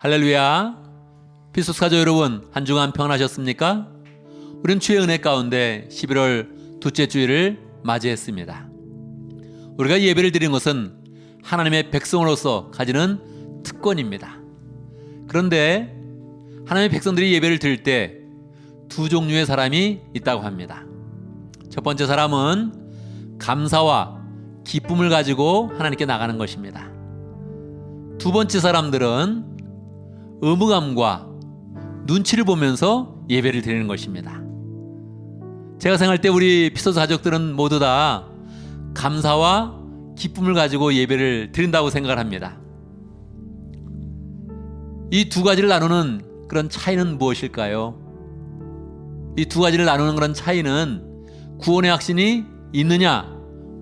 할렐루야. 피소스 가족 여러분, 한 주간 평안하셨습니까? 우린 주의 은혜 가운데 11월 둘째 주일을 맞이했습니다. 우리가 예배를 드리는 것은 하나님의 백성으로서 가지는 특권입니다. 그런데 하나님의 백성들이 예배를 드릴 때 두 종류의 사람이 있다고 합니다. 첫 번째 사람은 감사와 기쁨을 가지고 하나님께 나가는 것입니다. 두 번째 사람들은 의무감과 눈치를 보면서 예배를 드리는 것입니다. 제가 생각할 때 우리 피소스 가족들은 모두 다 감사와 기쁨을 가지고 예배를 드린다고 생각을 합니다. 이 두 가지를 나누는 그런 차이는 무엇일까요? 이 두 가지를 나누는 그런 차이는 구원의 확신이 있느냐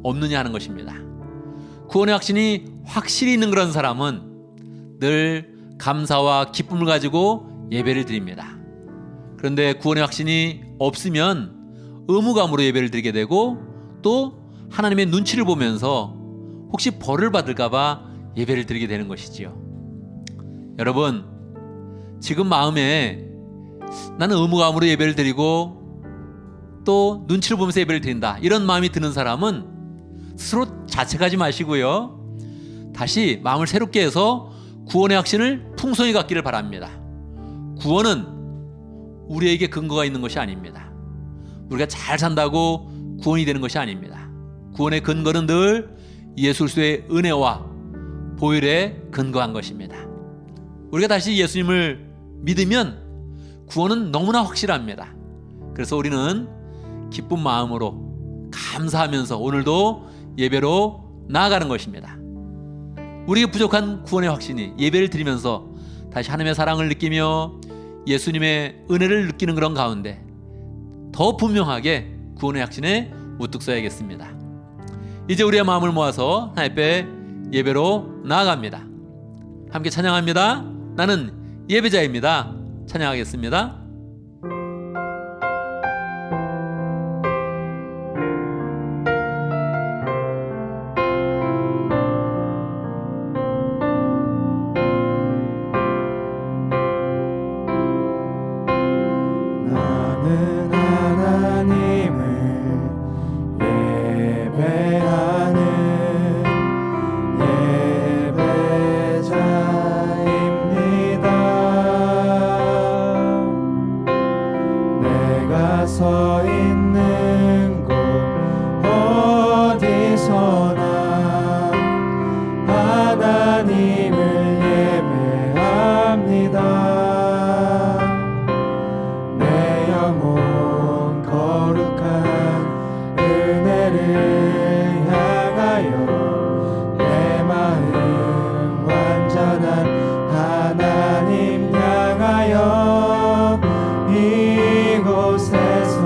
없느냐 하는 것입니다. 구원의 확신이 확실히 있는 그런 사람은 늘 감사와 기쁨을 가지고 예배를 드립니다. 그런데 구원의 확신이 없으면 의무감으로 예배를 드리게 되고 또 하나님의 눈치를 보면서 혹시 벌을 받을까봐 예배를 드리게 되는 것이지요. 여러분, 지금 마음에 나는 의무감으로 예배를 드리고 또 눈치를 보면서 예배를 드린다, 이런 마음이 드는 사람은 스스로 자책하지 마시고요, 다시 마음을 새롭게 해서 구원의 확신을 풍성히 갖기를 바랍니다. 구원은 우리에게 근거가 있는 것이 아닙니다. 우리가 잘 산다고 구원이 되는 것이 아닙니다. 구원의 근거는 늘 예수 그리스도의 은혜와 보혈에 근거한 것입니다. 우리가 다시 예수님을 믿으면 구원은 너무나 확실합니다. 그래서 우리는 기쁜 마음으로 감사하면서 오늘도 예배로 나아가는 것입니다. 우리에게 부족한 구원의 확신이 예배를 드리면서 다시 하나님의 사랑을 느끼며 예수님의 은혜를 느끼는 그런 가운데 더 분명하게 구원의 확신에 우뚝 서야겠습니다. 이제 우리의 마음을 모아서 하나님 앞에 예배로 나아갑니다. 함께 찬양합니다. 나는 예배자입니다. 찬양하겠습니다. 나는 하나님을 예배하는 예배자입니다. 내가 서 있는 곳 어디서나 하나님을 예배합니다. 내 영혼 거룩한 은혜를 향하여 내 마음 완전한 하나님 향하여 이곳에서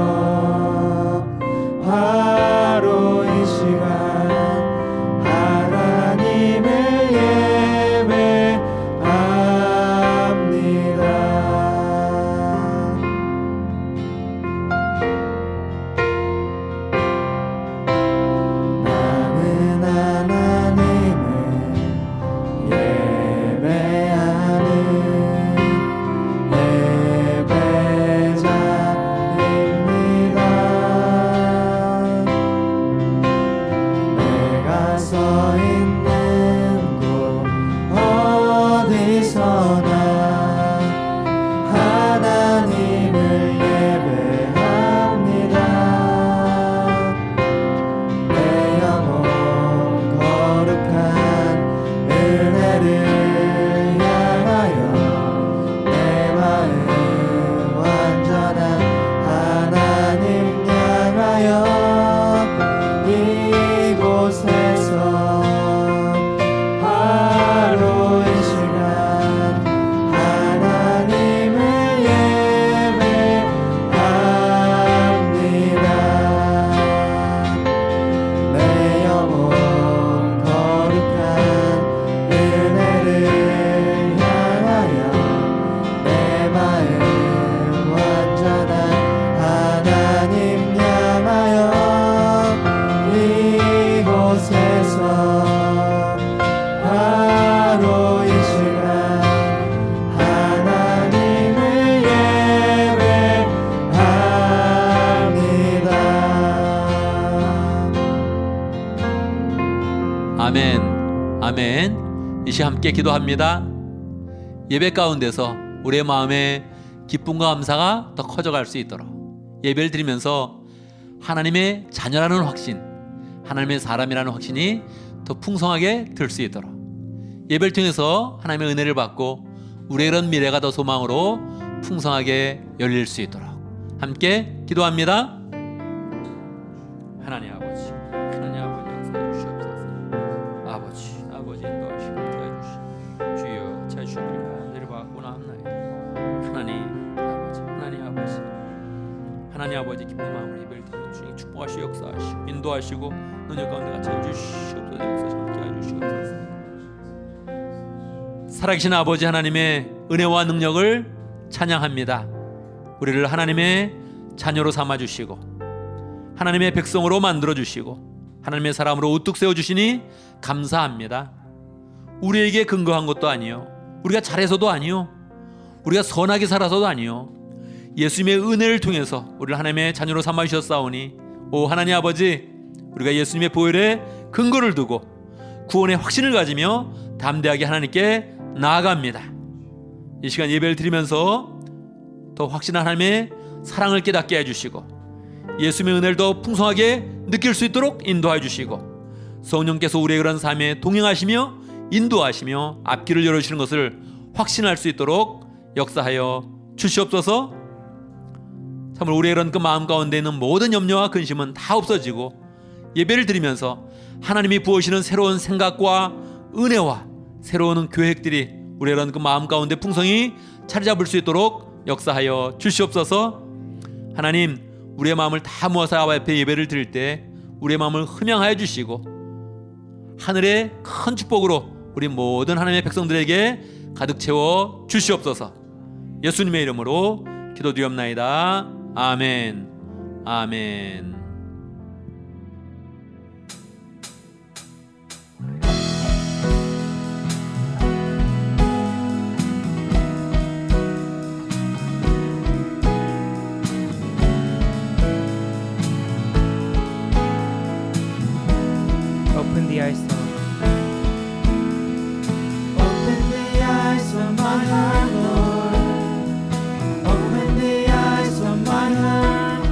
아멘. 이 시간 함께 기도합니다. 예배 가운데서 우리의 마음에 기쁨과 감사가 더 커져갈 수 있도록 예배를 드리면서 하나님의 자녀라는 확신, 하나님의 사람이라는 확신이 더 풍성하게 들 수 있도록 예배를 통해서 하나님의 은혜를 받고 우리의 이런 미래가 더 소망으로 풍성하게 열릴 수 있도록 함께 기도합니다. 하나님 아버지, 하나님 아버지 역사해 주시옵소서. 아버지 인도하시고 도와주시고 주여 찾으시옵기를 내려받고 나옵나이다. 하나님 아버지 기쁜 마음으로 예배를 드리는 주님 축복하시고 역사하시고 인도하시고 능력 가운데 같이 해주시옵소서. 역사하시고 함께 해주시옵소서. 살아계신 아버지 하나님의 은혜와 능력을 찬양합니다. 우리를 하나님의 자녀로 삼아주시고 하나님의 백성으로 만들어주시고 하나님의 사람으로 우뚝 세워주시니 감사합니다. 우리에게 근거한 것도 아니요, 우리가 잘해서도 아니요, 우리가 선하게 살아서도 아니요, 예수님의 은혜를 통해서 우리를 하나님의 자녀로 삼아주셨사오니 오 하나님 아버지, 우리가 예수님의 보혈에 근거를 두고 구원의 확신을 가지며 담대하게 하나님께 나아갑니다. 이 시간 예배를 드리면서 더 확신한 하나님의 사랑을 깨닫게 해주시고 예수님의 은혜를 더 풍성하게 느낄 수 있도록 인도해 주시고 성령께서 우리의 그런 삶에 동행하시며 인도하시며 앞길을 열어주시는 것을 확신할 수 있도록 역사하여 주시옵소서. 참으로 우리의 그런 그 마음 가운데 있는 모든 염려와 근심은 다 없어지고 예배를 드리면서 하나님이 부으시는 새로운 생각과 은혜와 새로운 계획들이 우리의 그런 그 마음 가운데 풍성히 자리 잡을 수 있도록 역사하여 주시옵소서. 하나님, 우리의 마음을 다 모아서 아바 앞에 예배를 드릴 때 우리의 마음을 흠양하여 주시고 하늘의 큰 축복으로 우리 모든 하나님의 백성들에게 가득 채워 주시옵소서. 예수님의 이름으로 기도드리옵나이다. 아멘. 아멘. Open the eyes of Open the eyes of my heart, Lord. Open the eyes of my heart.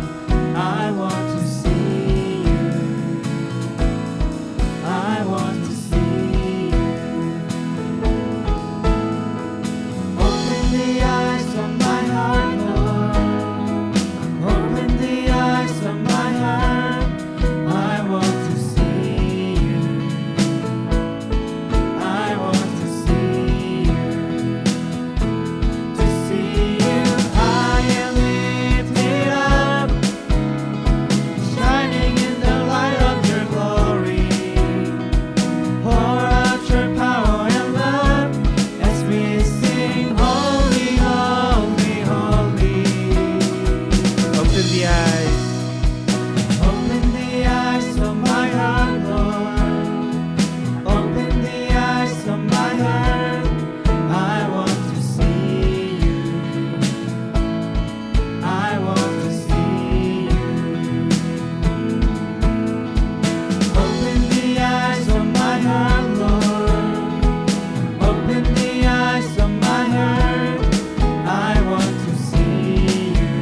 I want to see you. I want to see you. Open the eyes of my heart, Lord. Open the eyes of my heart. I want to see you. I want to see you. To see you high and lifted up, shining in the light of your glory. Pour out your power and love as we sing, holy, holy, holy. Open the eyes. Open the eyes of my heart, Lord. Open the eyes of my heart. I want to see you. I want to see you. Open the eyes of my heart, Lord. Open the eyes of my heart. I want to see you.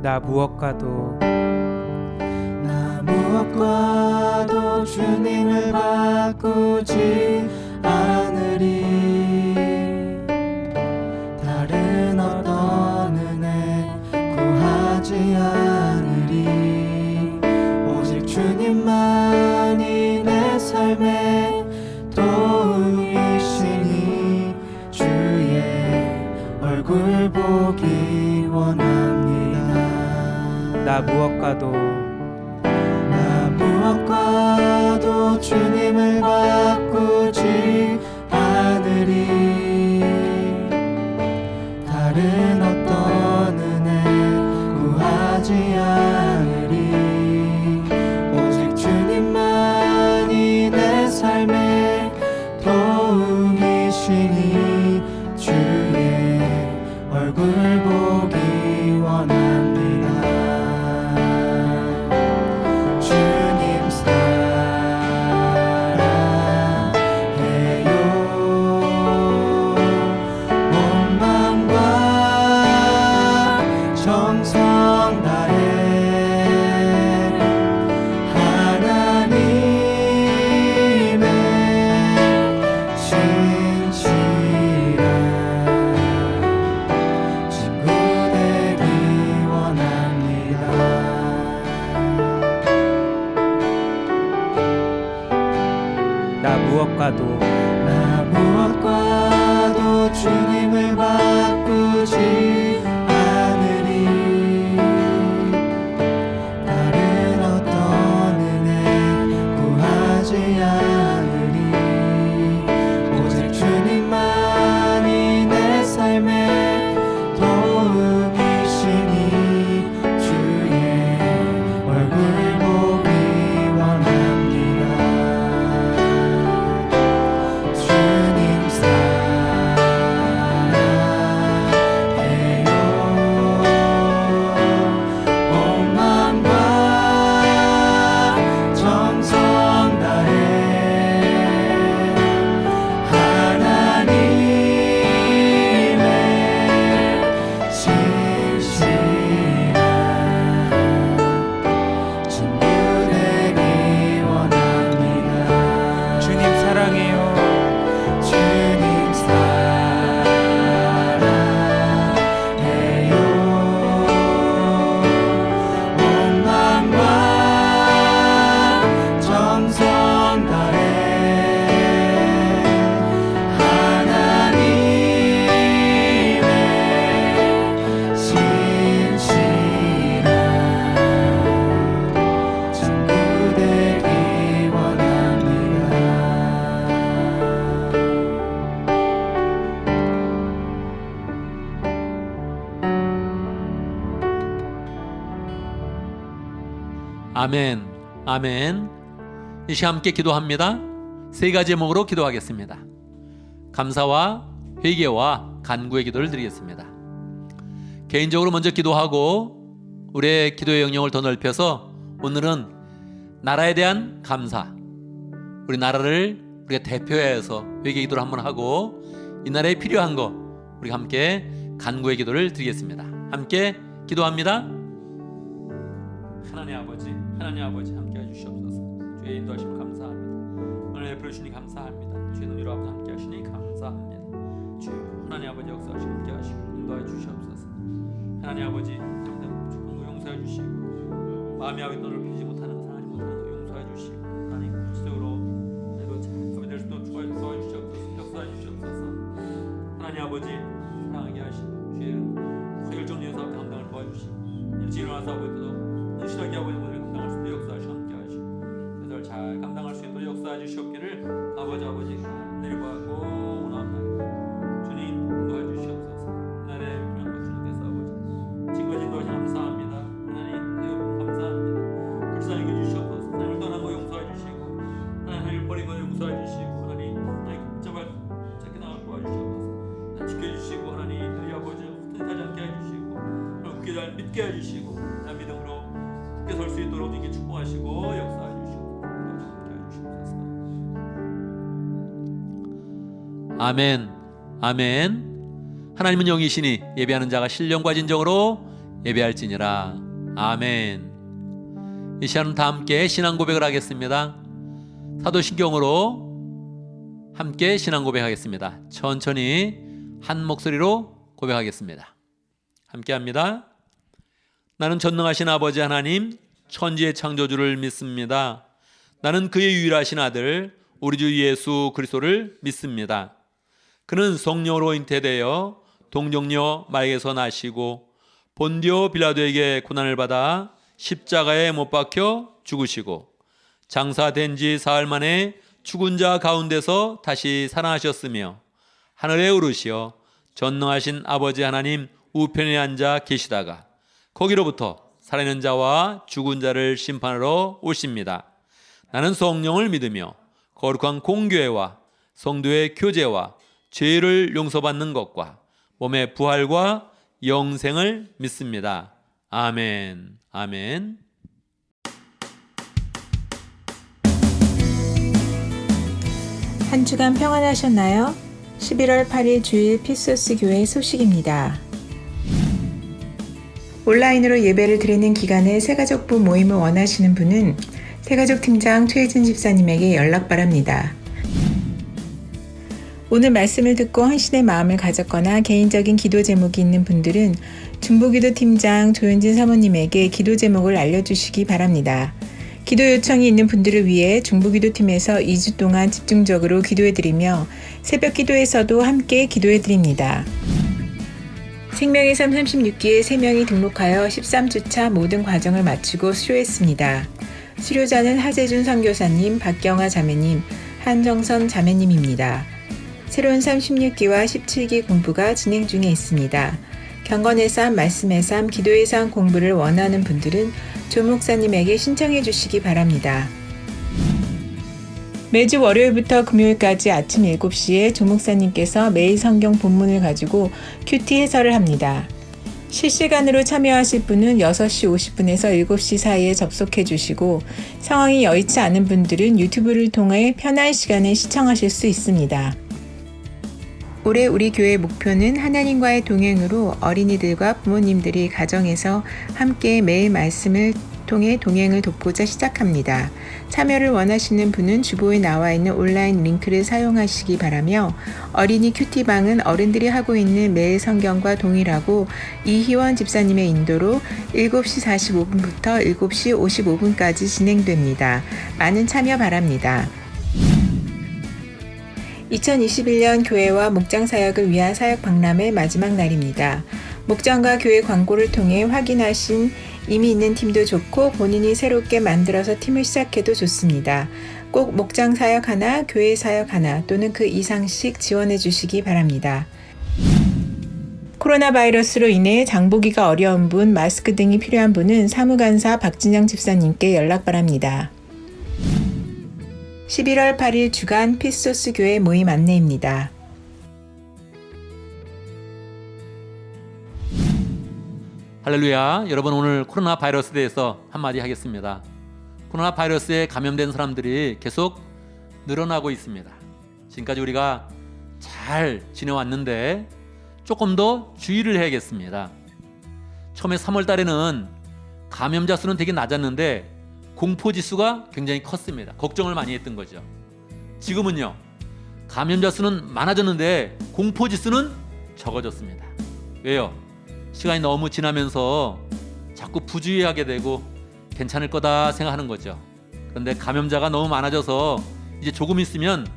나 무엇과도 나 무엇과도 주님을 바꾸지 않으리. 다른 어떤 은혜 구하지 않으리. 오직 주님만이 내 삶의 도움이시니 주의 얼굴 보기 원합니다. 나 무엇과도 나 무엇과도 주님을 바꾸지 않으리. 다른 어떤 은혜 구하지 않으리. 오직 주님만이 내 삶의 도움이시니 주의 얼굴 보기 원합니다. 주님 사랑해요. 온 마음과 정성 다해 하나님의 진실한 친구 되기 원합니다. 나 무엇과도 나 무엇과도 주님을 바꾸지 않으리. 다른 어떤 은혜 구하지 않으리. 오직 주님만이 내 삶의 도움이시니 주의 얼굴 보기 원합니다. 주님 사랑해요. 온 마음과 정성 다해 하나님의 진실한 친구 되기 원합니다. 주님 사랑해요. 주님 사랑해요. 온 마음과 정성 다해 하나님의 진실한 친구 되기 원합니다. 아멘, 아멘. 이 시간 함께 기도합니다. 세 가지 제목으로 기도하겠습니다. 감사와 회개와 간구의 기도를 드리겠습니다. 개인적으로 먼저 기도하고 우리의 기도의 영역을 더 넓혀서 오늘은 나라에 대한 감사, 우리 나라를 우리가 대표해서 회개 기도를 한번 하고 이 나라에 필요한 거 우리가 함께 간구의 기도를 드리겠습니다. 함께 기도합니다. 하나님 아버지 함께 해주시옵소서. 주의 인도하심 감사합니다. 오늘 베풀어주시니 감사합니다. 주의 눈으로 아버지 함께 하시니 감사합니다. 주여 하나님 아버지 역사하시 함께 하시고 인도해 주시옵소서. 하나님 아버지 조금 용서해 주시고 마음이 아버지 넓히지 못하는 것 하나님 못하는 것 용서해 주시고 하나님 구체적으로 내가 작업이 될 수도 도와주시옵소서. 역사해 주시옵소서. 하나님 아버지 사랑하게 하시고 주의 화결정 예수 앞에 감당을 도와주시고 일찍 일어나서 아버지도 신학이 아버지 오늘 감당할 수 있도록 역사하시고 함께 하시고 그것을 잘 감당할 수 있도록 역사해 주시옵기를 아버지 내려가고 원합니다. 주님 인도해 주시옵소서. 나라의 그런 것 주님께서 아버지 지금까지 인도하시 감사합니다. 하나님 여러분 감사합니다. 불쌍히 여겨주시옵소서. 하나님을 떠난 거 용서해 주시고 하나님을 버린 거 용서해 주시고 하나님 제발 찾게 나갈 도와주시옵소서. 지켜주시고 하나님 우리 아버지 흩어지지 않게 해주시고 굳게 잘 믿게 해주시고 믿음으로 설 수 있도록 주님께 축복하시고 역사해 주시고 함께 해주시옵소서. 아멘, 아멘. 하나님은 영이시니 예배하는 자가 신령과 진정으로 예배할지니라. 아멘. 이 시간은 다 함께 신앙 고백을 하겠습니다. 사도신경으로 함께 신앙 고백하겠습니다. 천천히 한 목소리로 고백하겠습니다. 함께 합니다. 나는 전능하신 아버지 하나님, 천지의 창조주를 믿습니다. 나는 그의 유일하신 아들 우리 주 예수 그리스도를 믿습니다. 그는 성령으로 잉태되어 동정녀 마리아에서 나시고 본디오 빌라도에게 고난을 받아 십자가에 못 박혀 죽으시고 장사된 지 사흘 만에 죽은 자 가운데서 다시 살아나셨으며 하늘에 오르시어 전능하신 아버지 하나님 우편에 앉아 계시다가 거기로부터 살아있는 자와 죽은 자를 심판하러 오십니다. 나는 성령을 믿으며 거룩한 공교회와 성도의 교제와 죄를 용서받는 것과 몸의 부활과 영생을 믿습니다. 아멘. 아멘. 한 주간 평안하셨나요? 11월 8일 주일 피소스 교회 소식입니다. 온라인으로 예배를 드리는 기간에 새가족부 모임을 원하시는 분은 새가족 팀장 최혜진 집사님에게 연락 바랍니다. 오늘 말씀을 듣고 헌신의 마음을 가졌거나 개인적인 기도 제목이 있는 분들은 중보기도 팀장 조윤진 사모님에게 기도 제목을 알려주시기 바랍니다. 기도 요청이 있는 분들을 위해 중보기도팀에서 2주 동안 집중적으로 기도해드리며 새벽 기도에서도 함께 기도해드립니다. 생명의 삶 36기에 3명이 등록하여 13주차 모든 과정을 마치고 수료했습니다. 수료자는 하재준 선교사님, 박경아 자매님, 한정선 자매님입니다. 새로운 삶 16기와 17기 공부가 진행 중에 있습니다. 경건의 삶, 말씀의 삶, 기도의 삶 공부를 원하는 분들은 조 목사님에게 신청해 주시기 바랍니다. 매주 월요일부터 금요일까지 아침 7시에 조 목사님께서 매일 성경 본문을 가지고 큐티 해설을 합니다. 실시간으로 참여하실 분은 6시 50분에서 7시 사이에 접속해 주시고 상황이 여의치 않은 분들은 유튜브를 통해 편한 시간에 시청하실 수 있습니다. 올해 우리 교회 목표는 하나님과의 동행으로 어린이들과 부모님들이 가정에서 함께 매일 말씀을 통해 동행을 돕고자 시작합니다. 참여를 원하시는 분은 주보에 나와 있는 온라인 링크를 사용하시기 바라며 어린이 큐티방은 어른들이 하고 있는 매일 성경과 동일하고 이희원 집사님의 인도로 7시 45분부터 7시 55분까지 진행됩니다. 많은 참여 바랍니다. 2021년 교회와 목장 사역을 위한 사역 박람회 마지막 날입니다. 목장과 교회 광고를 통해 확인하신 이미 있는 팀도 좋고 본인이 새롭게 만들어서 팀을 시작해도 좋습니다. 꼭 목장 사역 하나, 교회 사역 하나 또는 그 이상씩 지원해 주시기 바랍니다. 코로나 바이러스로 인해 장보기가 어려운 분, 마스크 등이 필요한 분은 사무간사 박진영 집사님께 연락 바랍니다. 11월 8일 주간 피소스 교회 모임 안내입니다. 할렐루야. 여러분, 오늘 코로나 바이러스에 대해서 한마디 하겠습니다. 코로나 바이러스에 감염된 사람들이 계속 늘어나고 있습니다. 지금까지 우리가 잘 지내왔는데 조금 더 주의를 해야겠습니다. 처음에 3월 달에는 감염자 수는 되게 낮았는데 공포지수가 굉장히 컸습니다. 걱정을 많이 했던 거죠. 지금은요, 감염자 수는 많아졌는데 공포지수는 적어졌습니다. 왜요? 시간이 너무 지나면서 자꾸 부주의하게 되고 괜찮을 거다 생각하는 거죠. 그런데 감염자가 너무 많아져서 이제 조금 있으면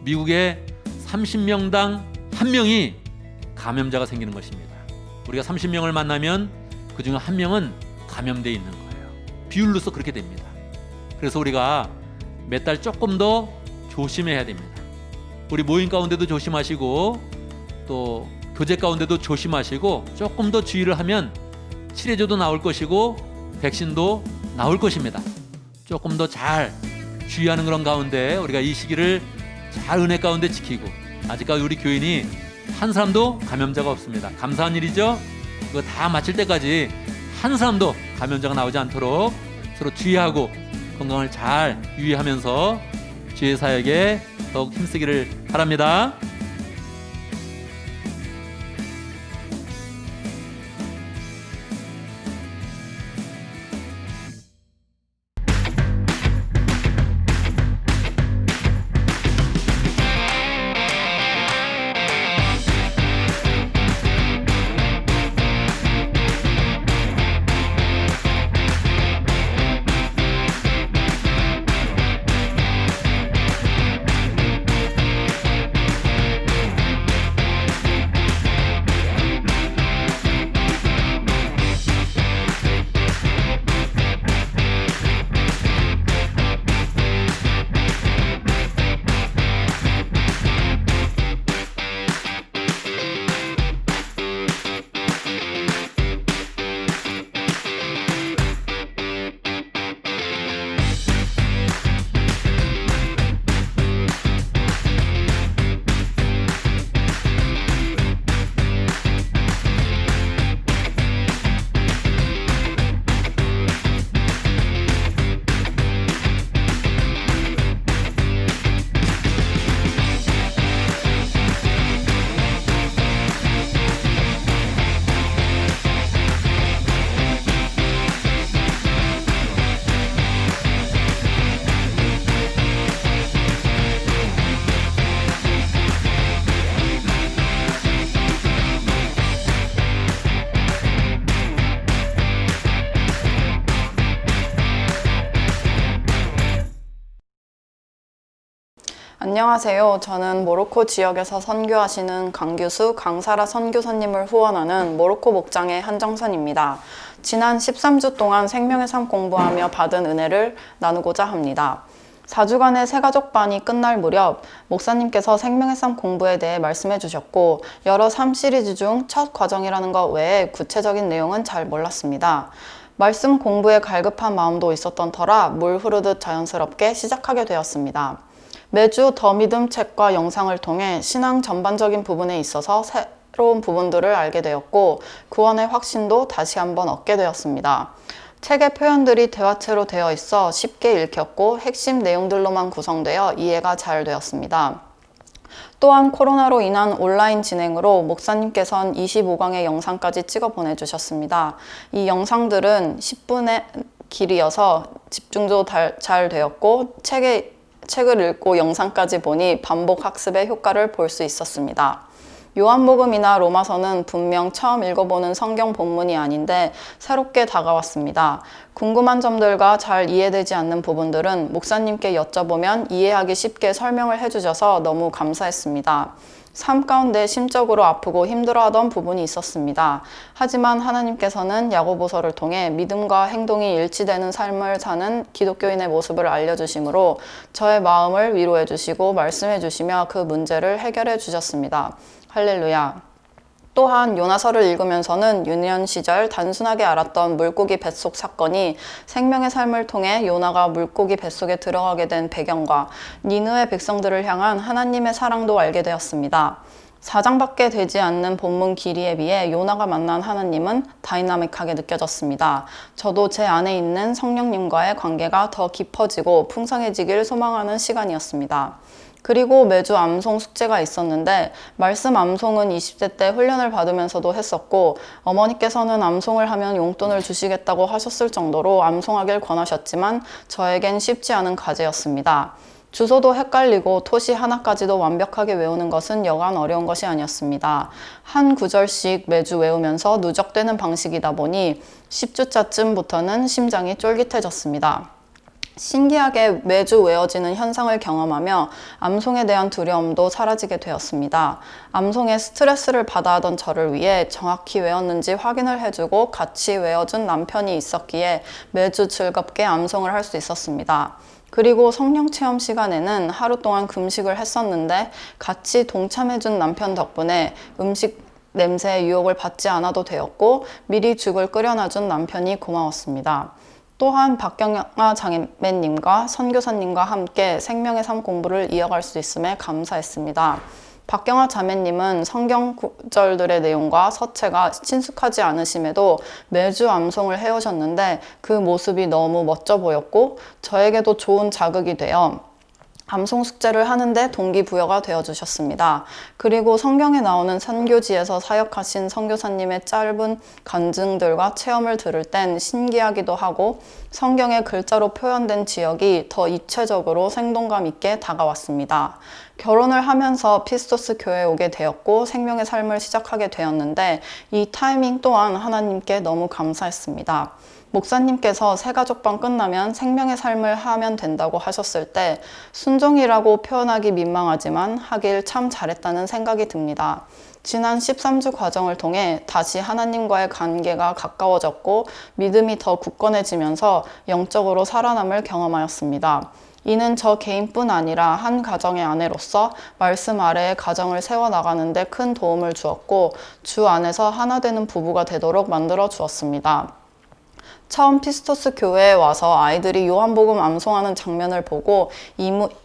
미국에 30명당 1명이 감염자가 생기는 것입니다. 우리가 30명을 만나면 그 중에 1명은 감염되어 있는 거예요. 비율로서 그렇게 됩니다. 그래서 우리가 몇 달 조금 더 조심해야 됩니다. 우리 모임 가운데도 조심하시고 또 교제 가운데도 조심하시고 조금 더 주의를 하면 치료제도 나올 것이고 백신도 나올 것입니다. 조금 더 잘 주의하는 그런 가운데 우리가 이 시기를 잘 은혜 가운데 지키고, 아직까지 우리 교인이 한 사람도 감염자가 없습니다. 감사한 일이죠. 그거 다 마칠 때까지 한 사람도 감염자가 나오지 않도록 서로 주의하고 건강을 잘 유의하면서 주의 사역에 더욱 힘쓰기를 바랍니다. 안녕하세요. 저는 모로코 지역에서 선교하시는 강규수, 강사라 선교사님을 후원하는 모로코 목장의 한정선입니다. 지난 13주 동안 생명의 삶 공부하며 받은 은혜를 나누고자 합니다. 4주간의 새가족반이 끝날 무렵 목사님께서 생명의 삶 공부에 대해 말씀해 주셨고 여러 삶 시리즈 중 첫 과정이라는 것 외에 구체적인 내용은 잘 몰랐습니다. 말씀 공부에 갈급한 마음도 있었던 터라 물 흐르듯 자연스럽게 시작하게 되었습니다. 매주 더 믿음 책과 영상을 통해 신앙 전반적인 부분에 있어서 새로운 부분들을 알게 되었고 구원의 확신도 다시 한번 얻게 되었습니다. 책의 표현들이 대화체로 되어 있어 쉽게 읽혔고 핵심 내용들로만 구성되어 이해가 잘 되었습니다. 또한 코로나로 인한 온라인 진행으로 목사님께서는 25강의 영상까지 찍어 보내주셨습니다. 이 영상들은 10분의 길이어서 집중도 잘 되었고 책을 읽고 영상까지 보니 반복 학습의 효과를 볼 수 있었습니다. 요한복음이나 로마서는 분명 처음 읽어보는 성경 본문이 아닌데 새롭게 다가왔습니다. 궁금한 점들과 잘 이해되지 않는 부분들은 목사님께 여쭤보면 이해하기 쉽게 설명을 해주셔서 너무 감사했습니다. 삶 가운데 심적으로 아프고 힘들어하던 부분이 있었습니다. 하지만 하나님께서는 야고보서를 통해 믿음과 행동이 일치되는 삶을 사는 기독교인의 모습을 알려주시므로 저의 마음을 위로해 주시고 말씀해 주시며 그 문제를 해결해 주셨습니다. 할렐루야. 또한 요나서를 읽으면서는 유년 시절 단순하게 알았던 물고기 뱃속 사건이 생명의 삶을 통해 요나가 물고기 뱃속에 들어가게 된 배경과 니느웨 백성들을 향한 하나님의 사랑도 알게 되었습니다. 4장밖에 되지 않는 본문 길이에 비해 요나가 만난 하나님은 다이나믹하게 느껴졌습니다. 저도 제 안에 있는 성령님과의 관계가 더 깊어지고 풍성해지길 소망하는 시간이었습니다. 그리고 매주 암송 숙제가 있었는데 말씀 암송은 20대 때 훈련을 받으면서도 했었고 어머니께서는 암송을 하면 용돈을 주시겠다고 하셨을 정도로 암송하길 권하셨지만 저에겐 쉽지 않은 과제였습니다. 주소도 헷갈리고 토시 하나까지도 완벽하게 외우는 것은 여간 어려운 것이 아니었습니다. 한 구절씩 매주 외우면서 누적되는 방식이다 보니 10주차쯤부터는 심장이 쫄깃해졌습니다. 신기하게 매주 외워지는 현상을 경험하며 암송에 대한 두려움도 사라지게 되었습니다. 암송에 스트레스를 받아 하던 저를 위해 정확히 외웠는지 확인을 해주고 같이 외워준 남편이 있었기에 매주 즐겁게 암송을 할 수 있었습니다. 그리고 성령 체험 시간에는 하루 동안 금식을 했었는데 같이 동참해준 남편 덕분에 음식 냄새의 유혹을 받지 않아도 되었고 미리 죽을 끓여놔준 남편이 고마웠습니다. 또한 박경아 장애매님과 선교사님과 함께 생명의 삶 공부를 이어갈 수 있음에 감사했습니다. 박경아 자매님은 성경 구절들의 내용과 서체가 친숙하지 않으심에도 매주 암송을 해오셨는데 그 모습이 너무 멋져 보였고 저에게도 좋은 자극이 되어 암송 숙제를 하는데 동기부여가 되어주셨습니다. 그리고 성경에 나오는 선교지에서 사역하신 선교사님의 짧은 간증들과 체험을 들을 땐 신기하기도 하고 성경의 글자로 표현된 지역이 더 입체적으로 생동감 있게 다가왔습니다. 결혼을 하면서 피스토스 교회에 오게 되었고 생명의 삶을 시작하게 되었는데 이 타이밍 또한 하나님께 너무 감사했습니다. 목사님께서 새가족반 끝나면 생명의 삶을 하면 된다고 하셨을 때 순종이라고 표현하기 민망하지만 하길 참 잘했다는 생각이 듭니다. 지난 13주 과정을 통해 다시 하나님과의 관계가 가까워졌고 믿음이 더 굳건해지면서 영적으로 살아남을 경험하였습니다. 이는 저 개인뿐 아니라 한 가정의 아내로서 말씀 아래에 가정을 세워나가는 데 큰 도움을 주었고 주 안에서 하나 되는 부부가 되도록 만들어 주었습니다. 처음 피스토스 교회에 와서 아이들이 요한복음 암송하는 장면을 보고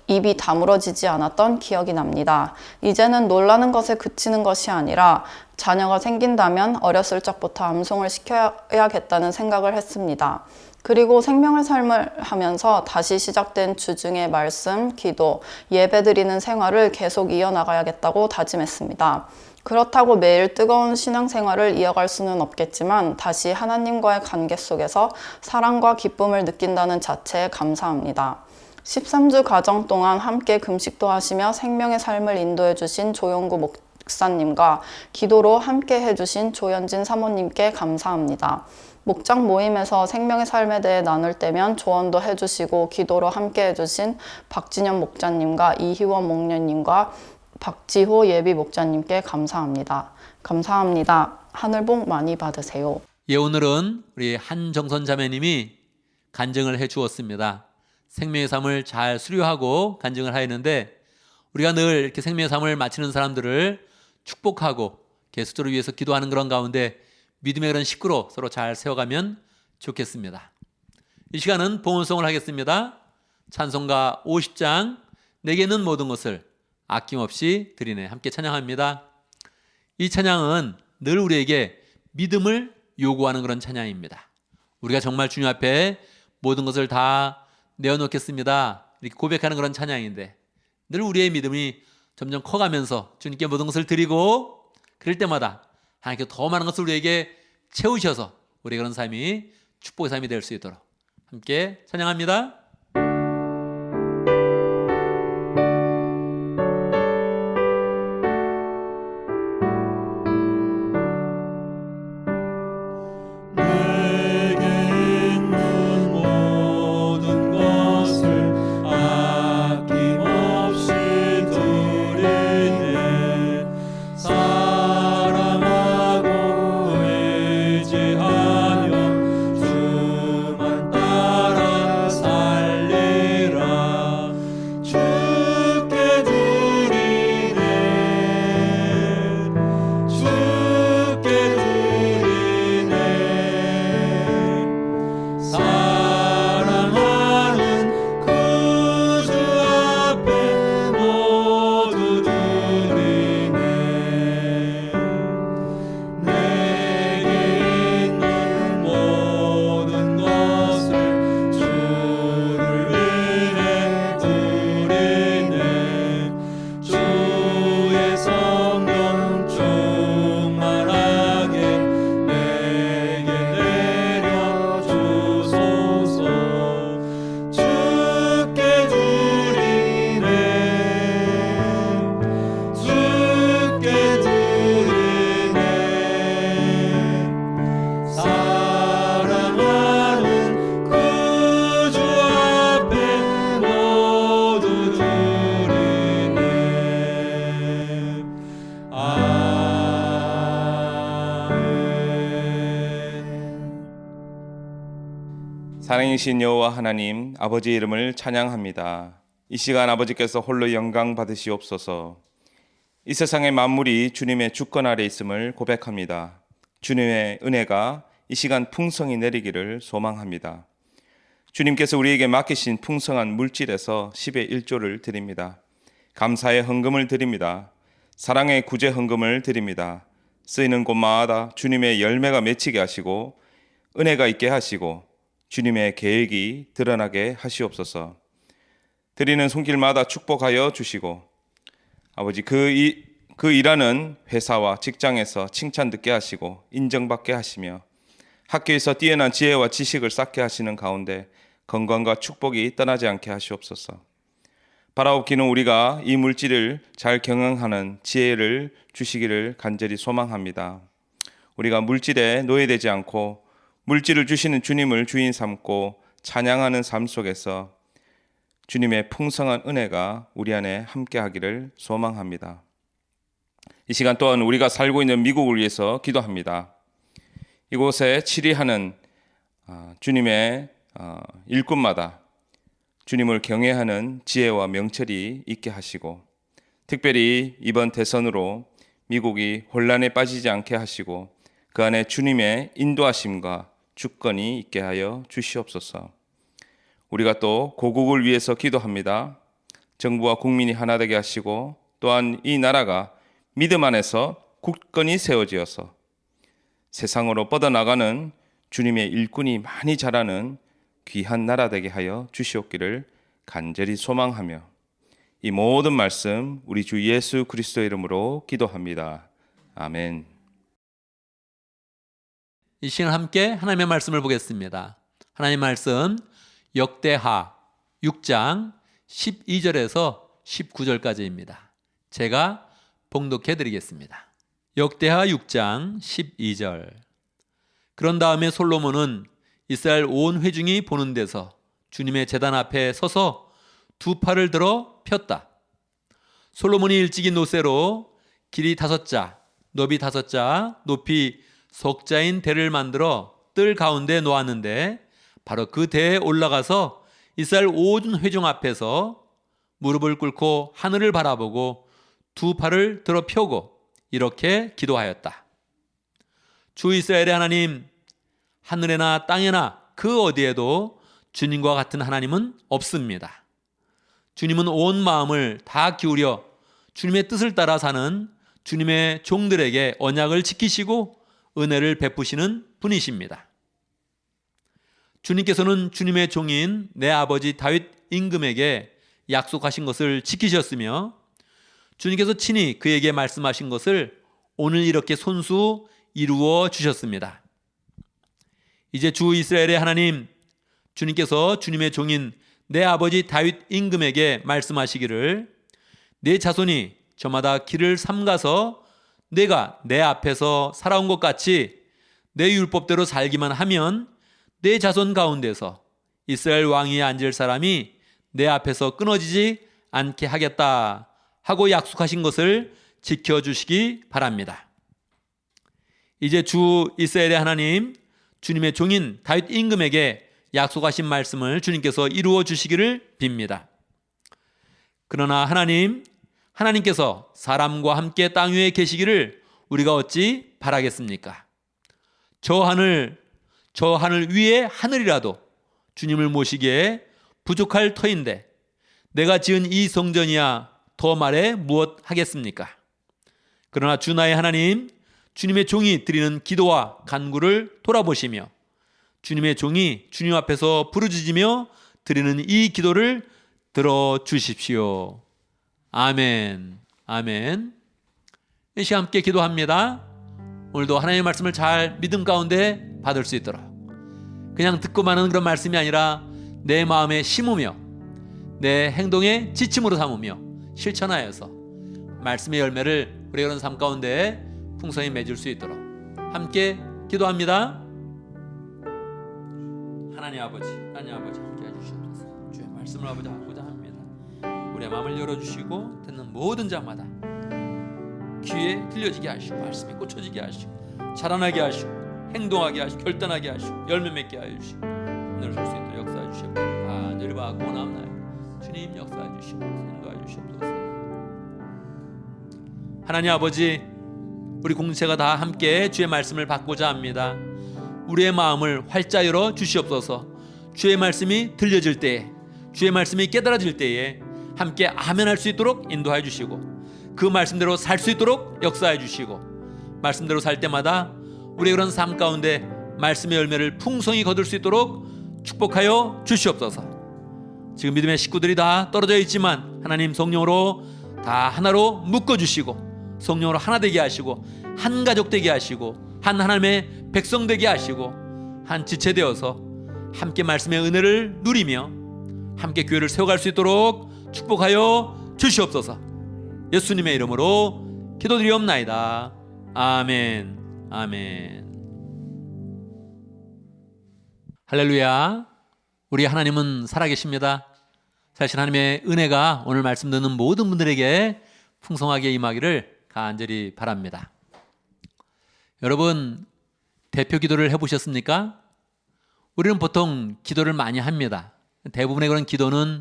입이 다물어지지 않았던 기억이 납니다. 이제는 놀라는 것에 그치는 것이 아니라 자녀가 생긴다면 어렸을 적부터 암송을 시켜야겠다는 생각을 했습니다. 그리고 생명의 삶을 하면서 다시 시작된 주중의 말씀, 기도, 예배드리는 생활을 계속 이어나가야겠다고 다짐했습니다. 그렇다고 매일 뜨거운 신앙생활을 이어갈 수는 없겠지만 다시 하나님과의 관계 속에서 사랑과 기쁨을 느낀다는 자체에 감사합니다. 13주 과정 동안 함께 금식도 하시며 생명의 삶을 인도해 주신 조용구 목사님과 기도로 함께 해주신 조현진 사모님께 감사합니다. 목장 모임에서 생명의 삶에 대해 나눌 때면 조언도 해주시고 기도로 함께 해주신 박진현 목자님과 이희원 목녀님과 박지호 예비 목자님께 감사합니다. 감사합니다. 하늘 복 많이 받으세요. 예, 오늘은 우리 한정선 자매님이 간증을 해 주었습니다. 생명의 삶을 잘 수료하고 간증을 하였는데 우리가 늘 이렇게 생명의 삶을 마치는 사람들을 축복하고 계속적으로 위해서 기도하는 그런 가운데 믿음의 그런 식구로 서로 잘 세워가면 좋겠습니다. 이 시간은 봉헌송을 하겠습니다. 찬송가 50장 내게 있는 모든 것을 아낌없이 드리네. 함께 찬양합니다. 이 찬양은 늘 우리에게 믿음을 요구하는 그런 찬양입니다. 우리가 정말 주님 앞에 모든 것을 다 내어놓겠습니다. 이렇게 고백하는 그런 찬양인데 늘 우리의 믿음이 점점 커가면서 주님께 모든 것을 드리고 그럴 때마다 하나님께 더 많은 것을 우리에게 채우셔서 우리 그런 삶이 축복의 삶이 될 수 있도록 함께 찬양합니다. 내게 있는 모든 것을 아낌없이 드리네. 사랑하고 의지하며 주만 따라 살리라. 주께 드리네. 주께 드리네. 사랑하는 구주 앞에 모두 드리네. 내게 있는 모든 것을 주를 위해 드리네. 주의 성령 충만하게 내게 내려주소서. 주께 드리네. 주께 드리네. 사랑하는 구주 앞에 모두 드리네. 아멘. 사랑이신 여호와 하나님, 아버지의 이름을 찬양합니다. 이 시간 아버지께서 홀로 영광 받으시옵소서. 이 세상의 만물이 주님의 주권 아래 있음을 고백합니다. 주님의 은혜가 이 시간 풍성히 내리기를 소망합니다. 주님께서 우리에게 맡기신 풍성한 물질에서 10의 1조를 드립니다. 감사의 헌금을 드립니다. 사랑의 구제 헌금을 드립니다. 쓰이는 곳마다 주님의 열매가 맺히게 하시고 은혜가 있게 하시고 주님의 계획이 드러나게 하시옵소서. 드리는 손길마다 축복하여 주시고 아버지 그 일하는 회사와 직장에서 칭찬 듣게 하시고 인정받게 하시며 학교에서 뛰어난 지혜와 지식을 쌓게 하시는 가운데 건강과 축복이 떠나지 않게 하시옵소서. 바라옵기는 우리가 이 물질을 잘 경영하는 지혜를 주시기를 간절히 소망합니다. 우리가 물질에 노예되지 않고 물질을 주시는 주님을 주인 삼고 찬양하는 삶 속에서 주님의 풍성한 은혜가 우리 안에 함께하기를 소망합니다. 이 시간 또한 우리가 살고 있는 미국을 위해서 기도합니다. 이곳에 치리하는 주님의 일꾼마다 주님을 경외하는 지혜와 명철이 있게 하시고 특별히 이번 대선으로 미국이 혼란에 빠지지 않게 하시고 그 안에 주님의 인도하심과 주권이 있게 하여 주시옵소서. 우리가 또 고국을 위해서 기도합니다. 정부와 국민이 하나 되게 하시고 또한 이 나라가 믿음 안에서 굳건히 세워지어서 세상으로 뻗어나가는 주님의 일꾼이 많이 자라는 귀한 나라 되게 하여 주시옵기를 간절히 소망하며 이 모든 말씀 우리 주 예수 그리스도의 이름으로 기도합니다. 아멘. 이 시간 함께 하나님의 말씀을 보겠습니다. 하나님의 말씀 역대하 6장 12절에서 19절까지입니다. 제가 봉독해 드리겠습니다. 역대하 6장 12절. 그런 다음에 솔로몬은 이스라엘 온 회중이 보는 데서 주님의 제단 앞에 서서 두 팔을 들어 폈다. 솔로몬이 일찍이 노새로 길이 5자, 너비 5자, 높이 석자인 대를 만들어 뜰 가운데 놓았는데 바로 그 대에 올라가서 이스라엘 온 회중 앞에서 무릎을 꿇고 하늘을 바라보고 두 팔을 들어 펴고 이렇게 기도하였다. 주 이스라엘의 하나님, 하늘에나 땅에나 그 어디에도 주님과 같은 하나님은 없습니다. 주님은 온 마음을 다 기울여 주님의 뜻을 따라 사는 주님의 종들에게 언약을 지키시고 은혜를 베푸시는 분이십니다. 주님께서는 주님의 종인 내 아버지 다윗 임금에게 약속하신 것을 지키셨으며 주님께서 친히 그에게 말씀하신 것을 오늘 이렇게 손수 이루어 주셨습니다. 이제 주 이스라엘의 하나님, 주님께서 주님의 종인 내 아버지 다윗 임금에게 말씀하시기를 내 자손이 저마다 길을 삼가서 내가 내 앞에서 살아온 것 같이 내 율법대로 살기만 하면 내 자손 가운데서 이스라엘 왕위에 앉을 사람이 내 앞에서 끊어지지 않게 하겠다 하고 약속하신 것을 지켜주시기 바랍니다. 이제 주 이스라엘의 하나님, 주님의 종인 다윗 임금에게 약속하신 말씀을 주님께서 이루어 주시기를 빕니다. 그러나 하나님께서 사람과 함께 땅 위에 계시기를 우리가 어찌 바라겠습니까? 저 하늘 위에 하늘이라도 주님을 모시기에 부족할 터인데 내가 지은 이 성전이야 더 말해 무엇 하겠습니까? 그러나 주 나의 하나님, 주님의 종이 드리는 기도와 간구를 돌아보시며 주님의 종이 주님 앞에서 부르짖으며 드리는 이 기도를 들어주십시오. 아멘. 아멘. 이 시간 함께 기도합니다. 오늘도 하나님의 말씀을 잘 믿음 가운데 받을 수 있도록 그냥 듣고만 하는 그런 말씀이 아니라 내 마음에 심으며 내 행동에 지침으로 삼으며 실천하여서 말씀의 열매를 우리가 그런 삶 가운데 풍성히 맺을 수 있도록 함께 기도합니다. 하나님 아버지 함께 해주시옵소서. 주의 말씀을 아버지 하고자 합니다. 우리의 마음을 열어주시고 듣는 모든 자마다 귀에 들려지게 하시고 말씀에 꽂혀지게 하시고 자라나게 하시고 행동하게 하시고 결단하게 하시고 열매 맺게 하여 주시고 오늘 설 수 있도록 역사해 주시옵소서. 간절히 받고 원하옵나이다. 주님 역사해 주시고 인도해 주시옵소서. 하나님 아버지, 우리 공동체가 다 함께 주의 말씀을 받고자 합니다. 우리의 마음을 활짝 열어 주시옵소서. 주의 말씀이 들려질 때에, 주의 말씀이 깨달아질 때에 함께 아멘할 수 있도록 인도해 주시고 그 말씀대로 살 수 있도록 역사해 주시고 말씀대로 살 때마다 우리의 그런 삶 가운데 말씀의 열매를 풍성히 거둘 수 있도록 축복하여 주시옵소서. 지금 믿음의 식구들이 다 떨어져 있지만 하나님 성령으로 다 하나로 묶어주시고 성령으로 하나 되게 하시고 한 가족 되게 하시고 한 하나님의 백성 되게 하시고 한 지체 되어서 함께 말씀의 은혜를 누리며 함께 교회를 세워갈 수 있도록 축복하여 주시옵소서. 예수님의 이름으로 기도드리옵나이다. 아멘. 아멘. 할렐루야. 우리 하나님은 살아계십니다. 사실 하나님의 은혜가 오늘 말씀 듣는 모든 분들에게 풍성하게 임하기를 간절히 바랍니다. 여러분, 대표 기도를 해보셨습니까? 우리는 보통 기도를 많이 합니다. 대부분의 그런 기도는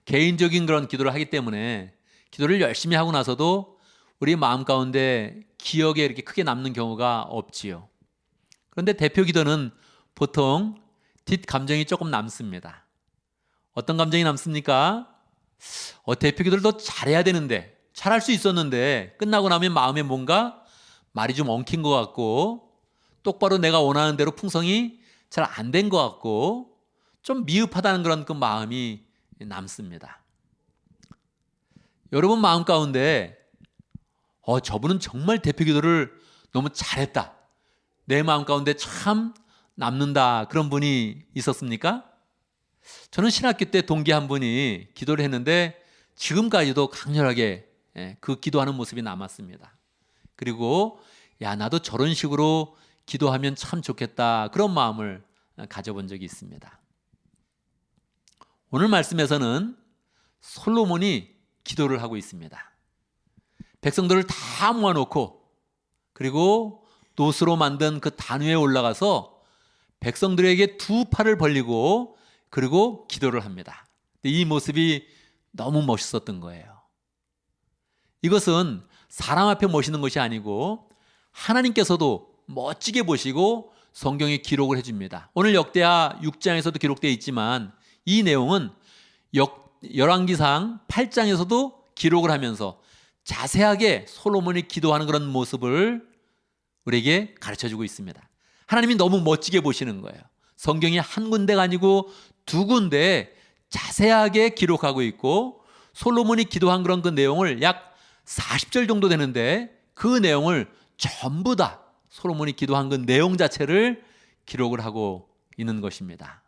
개인적인 그런 기도를 하기 때문에 기도를 열심히 하고 나서도 우리 마음 가운데 기억에 이렇게 크게 남는 경우가 없지요. 그런데 대표 기도는 보통 뒷감정이 조금 남습니다. 어떤 감정이 남습니까? 대표 기도를 더 잘해야 되는데, 잘할 수 있었는데 끝나고 나면 마음에 뭔가 말이 좀 엉킨 것 같고 똑바로 내가 원하는 대로 풍성이 잘 안 된 것 같고 좀 미흡하다는 그런 그 마음이 남습니다. 여러분 마음 가운데 저분은 정말 대표 기도를 너무 잘했다, 내 마음 가운데 참 남는다, 그런 분이 있었습니까? 저는 신학교 때 동기 한 분이 기도를 했는데 지금까지도 강렬하게 그 기도하는 모습이 남았습니다. 그리고 나도 저런 식으로 기도하면 참 좋겠다, 그런 마음을 가져본 적이 있습니다. 오늘 말씀에서는 솔로몬이 기도를 하고 있습니다. 백성들을 다 모아놓고 그리고 노스로 만든 그 단 위에 올라가서 백성들에게 두 팔을 벌리고 그리고 기도를 합니다. 이 모습이 너무 멋있었던 거예요. 이것은 사람 앞에 모시는 것이 아니고 하나님께서도 멋지게 보시고 성경에 기록을 해줍니다. 오늘 역대하 6장에서도 기록되어 있지만 이 내용은 열왕기상 8장에서도 기록을 하면서 자세하게 솔로몬이 기도하는 그런 모습을 우리에게 가르쳐주고 있습니다. 하나님이 너무 멋지게 보시는 거예요. 성경이 한 군데가 아니고 두 군데 자세하게 기록하고 있고 솔로몬이 기도한 그런 그 내용을 약 40절 정도 되는데 그 내용을 전부 다 솔로몬이 기도한 그 내용 자체를 기록을 하고 있는 것입니다.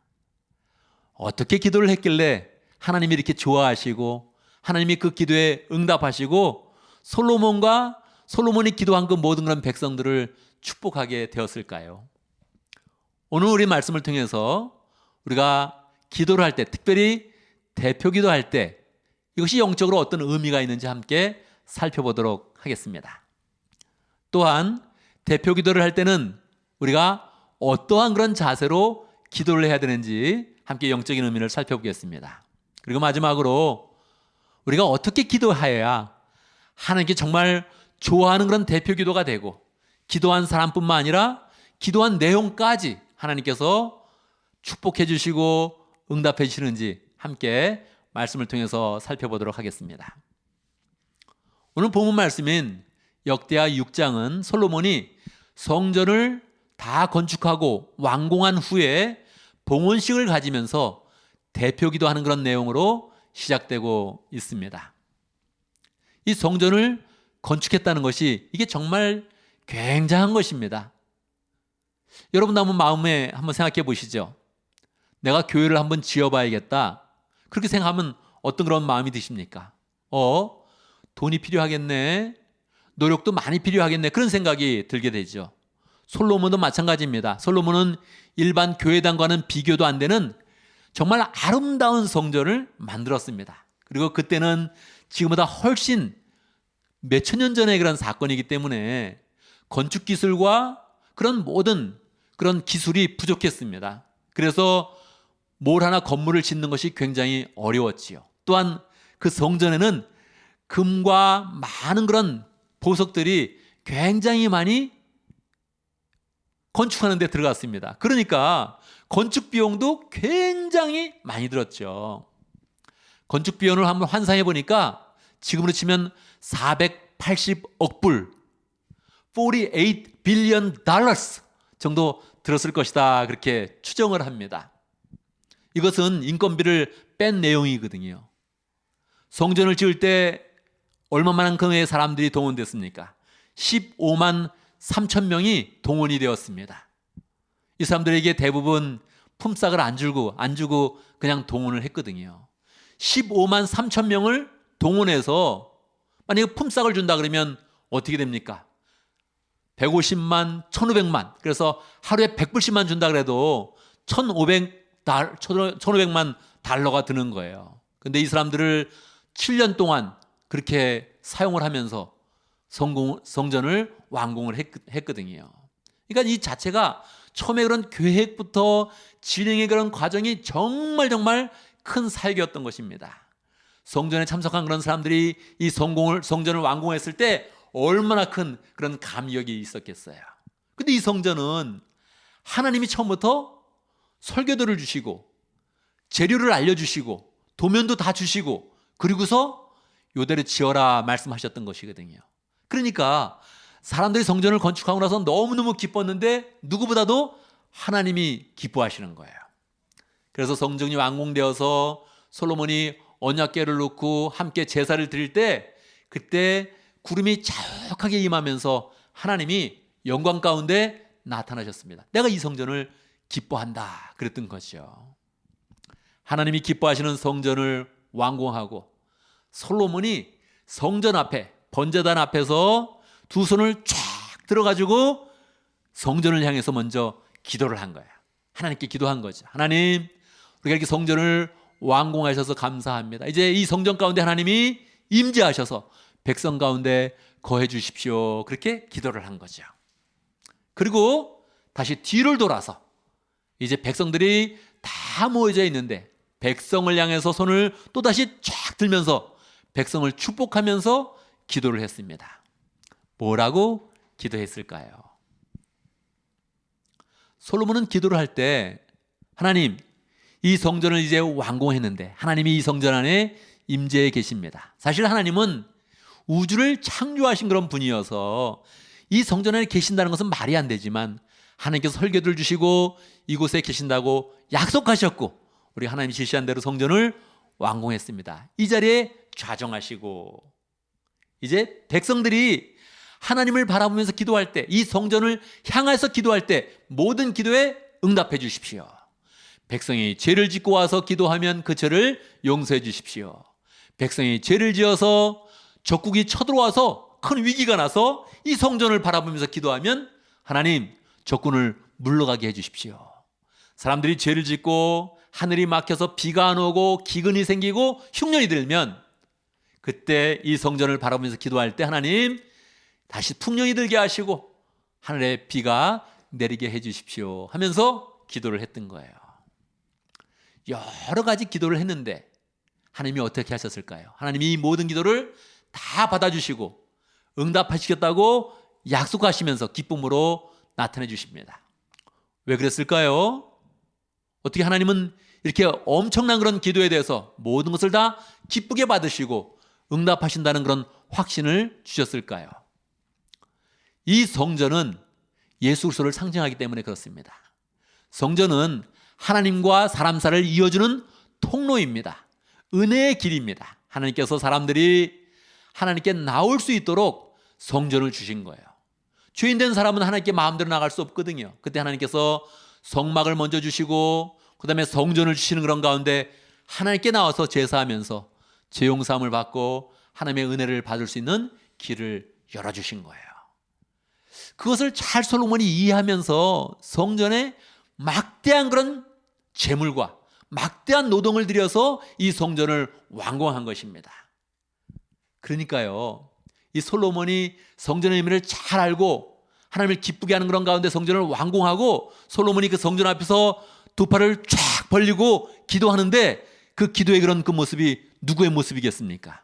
어떻게 기도를 했길래 하나님이 이렇게 좋아하시고 하나님이 그 기도에 응답하시고 솔로몬이 기도한 그 모든 그런 백성들을 축복하게 되었을까요? 오늘 우리 말씀을 통해서 우리가 기도를 할 때, 특별히 대표 기도할 때 이것이 영적으로 어떤 의미가 있는지 함께 살펴보도록 하겠습니다. 또한 대표 기도를 할 때는 우리가 어떠한 그런 자세로 기도를 해야 되는지 함께 영적인 의미를 살펴보겠습니다. 그리고 마지막으로 우리가 어떻게 기도해야 하나님께 정말 좋아하는 그런 대표 기도가 되고 기도한 사람뿐만 아니라 기도한 내용까지 하나님께서 축복해 주시고 응답해 주시는지 함께 말씀을 통해서 살펴보도록 하겠습니다. 오늘 본문 말씀인 역대하 6장은 솔로몬이 성전을 다 건축하고 완공한 후에 봉헌식을 가지면서 대표 기도하는 그런 내용으로 시작되고 있습니다. 이 성전을 건축했다는 것이 이게 정말 굉장한 것입니다. 여러분도 한번 마음에 한번 생각해 보시죠. 내가 교회를 한번 지어봐야겠다. 그렇게 생각하면 어떤 그런 마음이 드십니까? 돈이 필요하겠네. 노력도 많이 필요하겠네. 그런 생각이 들게 되죠. 솔로몬도 마찬가지입니다. 솔로몬은 일반 교회당과는 비교도 안 되는 정말 아름다운 성전을 만들었습니다. 그리고 그때는 지금보다 훨씬 몇천 년 전의 그런 사건이기 때문에 건축 기술과 그런 모든 그런 기술이 부족했습니다. 그래서 뭘 하나 건물을 짓는 것이 굉장히 어려웠지요. 또한 그 성전에는 금과 많은 그런 보석들이 굉장히 많이 건축하는 데 들어갔습니다. 그러니까 건축 비용도 굉장히 많이 들었죠. 건축 비용을 한번 환산해 보니까 지금으로 치면 480억 불, 48 billion dollars 정도 들었을 것이다. 그렇게 추정을 합니다. 이것은 인건비를 뺀 내용이거든요. 성전을 지을 때 얼마만큼의 사람들이 동원됐습니까? 15만 3천 명이 동원이 되었습니다. 이 사람들에게 대부분 품삯을 안 주고 그냥 동원을 했거든요. 15만 3천 명을 동원해서 만약에 품삯을 준다 그러면 어떻게 됩니까? 150만, 1500만. 그래서 하루에 100불씩만 준다 그래도 1500만 달러가 드는 거예요. 근데 이 사람들을 7년 동안 그렇게 사용을 하면서 성전을 완공을 했거든요. 그러니까 이 자체가 처음에 그런 계획부터 진행의 그런 과정이 정말 큰 사역이었던 것입니다. 성전에 참석한 그런 사람들이 이 성전을 완공했을 때 얼마나 큰 그런 감격이 있었겠어요. 근데 이 성전은 하나님이 처음부터 설교들을 주시고 재료를 알려주시고 도면도 다 주시고 그리고서 요대로 지어라 말씀하셨던 것이거든요. 그러니까 사람들이 성전을 건축하고 나서 너무너무 기뻤는데 누구보다도 하나님이 기뻐하시는 거예요. 그래서 성전이 완공되어서 솔로몬이 언약궤를 놓고 함께 제사를 드릴 때 그때 구름이 자욱하게 임하면서 하나님이 영광 가운데 나타나셨습니다. 내가 이 성전을 기뻐한다 그랬던 것이죠. 하나님이 기뻐하시는 성전을 완공하고 솔로몬이 성전 앞에 번제단 앞에서 두 손을 쫙 들어가지고 성전을 향해서 먼저 기도를 한 거예요. 하나님께 기도한 거죠. 하나님, 우리가 이렇게 성전을 완공하셔서 감사합니다. 이제 이 성전 가운데 하나님이 임재하셔서 백성 가운데 거해 주십시오. 그렇게 기도를 한 거죠. 그리고 다시 뒤를 돌아서 이제 백성들이 다 모여져 있는데 백성을 향해서 손을 또다시 쫙 들면서 백성을 축복하면서 기도를 했습니다. 뭐라고 기도했을까요? 솔로몬은 기도를 할 때 하나님, 이 성전을 이제 완공했는데 하나님이 이 성전 안에 임재해 계십니다. 사실 하나님은 우주를 창조하신 그런 분이어서 이 성전 안에 계신다는 것은 말이 안 되지만 하나님께서 설계도를 주시고 이곳에 계신다고 약속하셨고 우리 하나님이 지시한 대로 성전을 완공했습니다. 이 자리에 좌정하시고 이제 백성들이 하나님을 바라보면서 기도할 때, 이 성전을 향해서 기도할 때 모든 기도에 응답해 주십시오. 백성이 죄를 짓고 와서 기도하면 그 죄를 용서해 주십시오. 백성이 죄를 지어서 적국이 쳐들어와서 큰 위기가 나서 이 성전을 바라보면서 기도하면 하나님, 적군을 물러가게 해 주십시오. 사람들이 죄를 짓고 하늘이 막혀서 비가 안 오고 기근이 생기고 흉년이 들면 그때 이 성전을 바라보면서 기도할 때 하나님, 다시 풍년이 들게 하시고 하늘에 비가 내리게 해 주십시오 하면서 기도를 했던 거예요. 여러 가지 기도를 했는데 하나님이 어떻게 하셨을까요? 하나님이 이 모든 기도를 다 받아주시고 응답하시겠다고 약속하시면서 기쁨으로 나타내 주십니다. 왜 그랬을까요? 어떻게 하나님은 이렇게 엄청난 그런 기도에 대해서 모든 것을 다 기쁘게 받으시고 응답하신다는 그런 확신을 주셨을까요? 이 성전은 예수 그리스도를 상징하기 때문에 그렇습니다. 성전은 하나님과 사람 사이를 이어주는 통로입니다. 은혜의 길입니다. 하나님께서 사람들이 하나님께 나올 수 있도록 성전을 주신 거예요. 죄인된 사람은 하나님께 마음대로 나갈 수 없거든요. 그때 하나님께서 성막을 먼저 주시고 그 다음에 성전을 주시는 그런 가운데 하나님께 나와서 제사하면서 죄 용서함을 받고 하나님의 은혜를 받을 수 있는 길을 열어주신 거예요. 그것을 잘 솔로몬이 이해하면서 성전에 막대한 그런 재물과 막대한 노동을 들여서 이 성전을 완공한 것입니다. 그러니까요, 이 솔로몬이 성전의 의미를 잘 알고 하나님을 기쁘게 하는 그런 가운데 성전을 완공하고 솔로몬이 그 성전 앞에서 두 팔을 쫙 벌리고 기도하는데 그 기도의 그런 그 모습이 누구의 모습이겠습니까?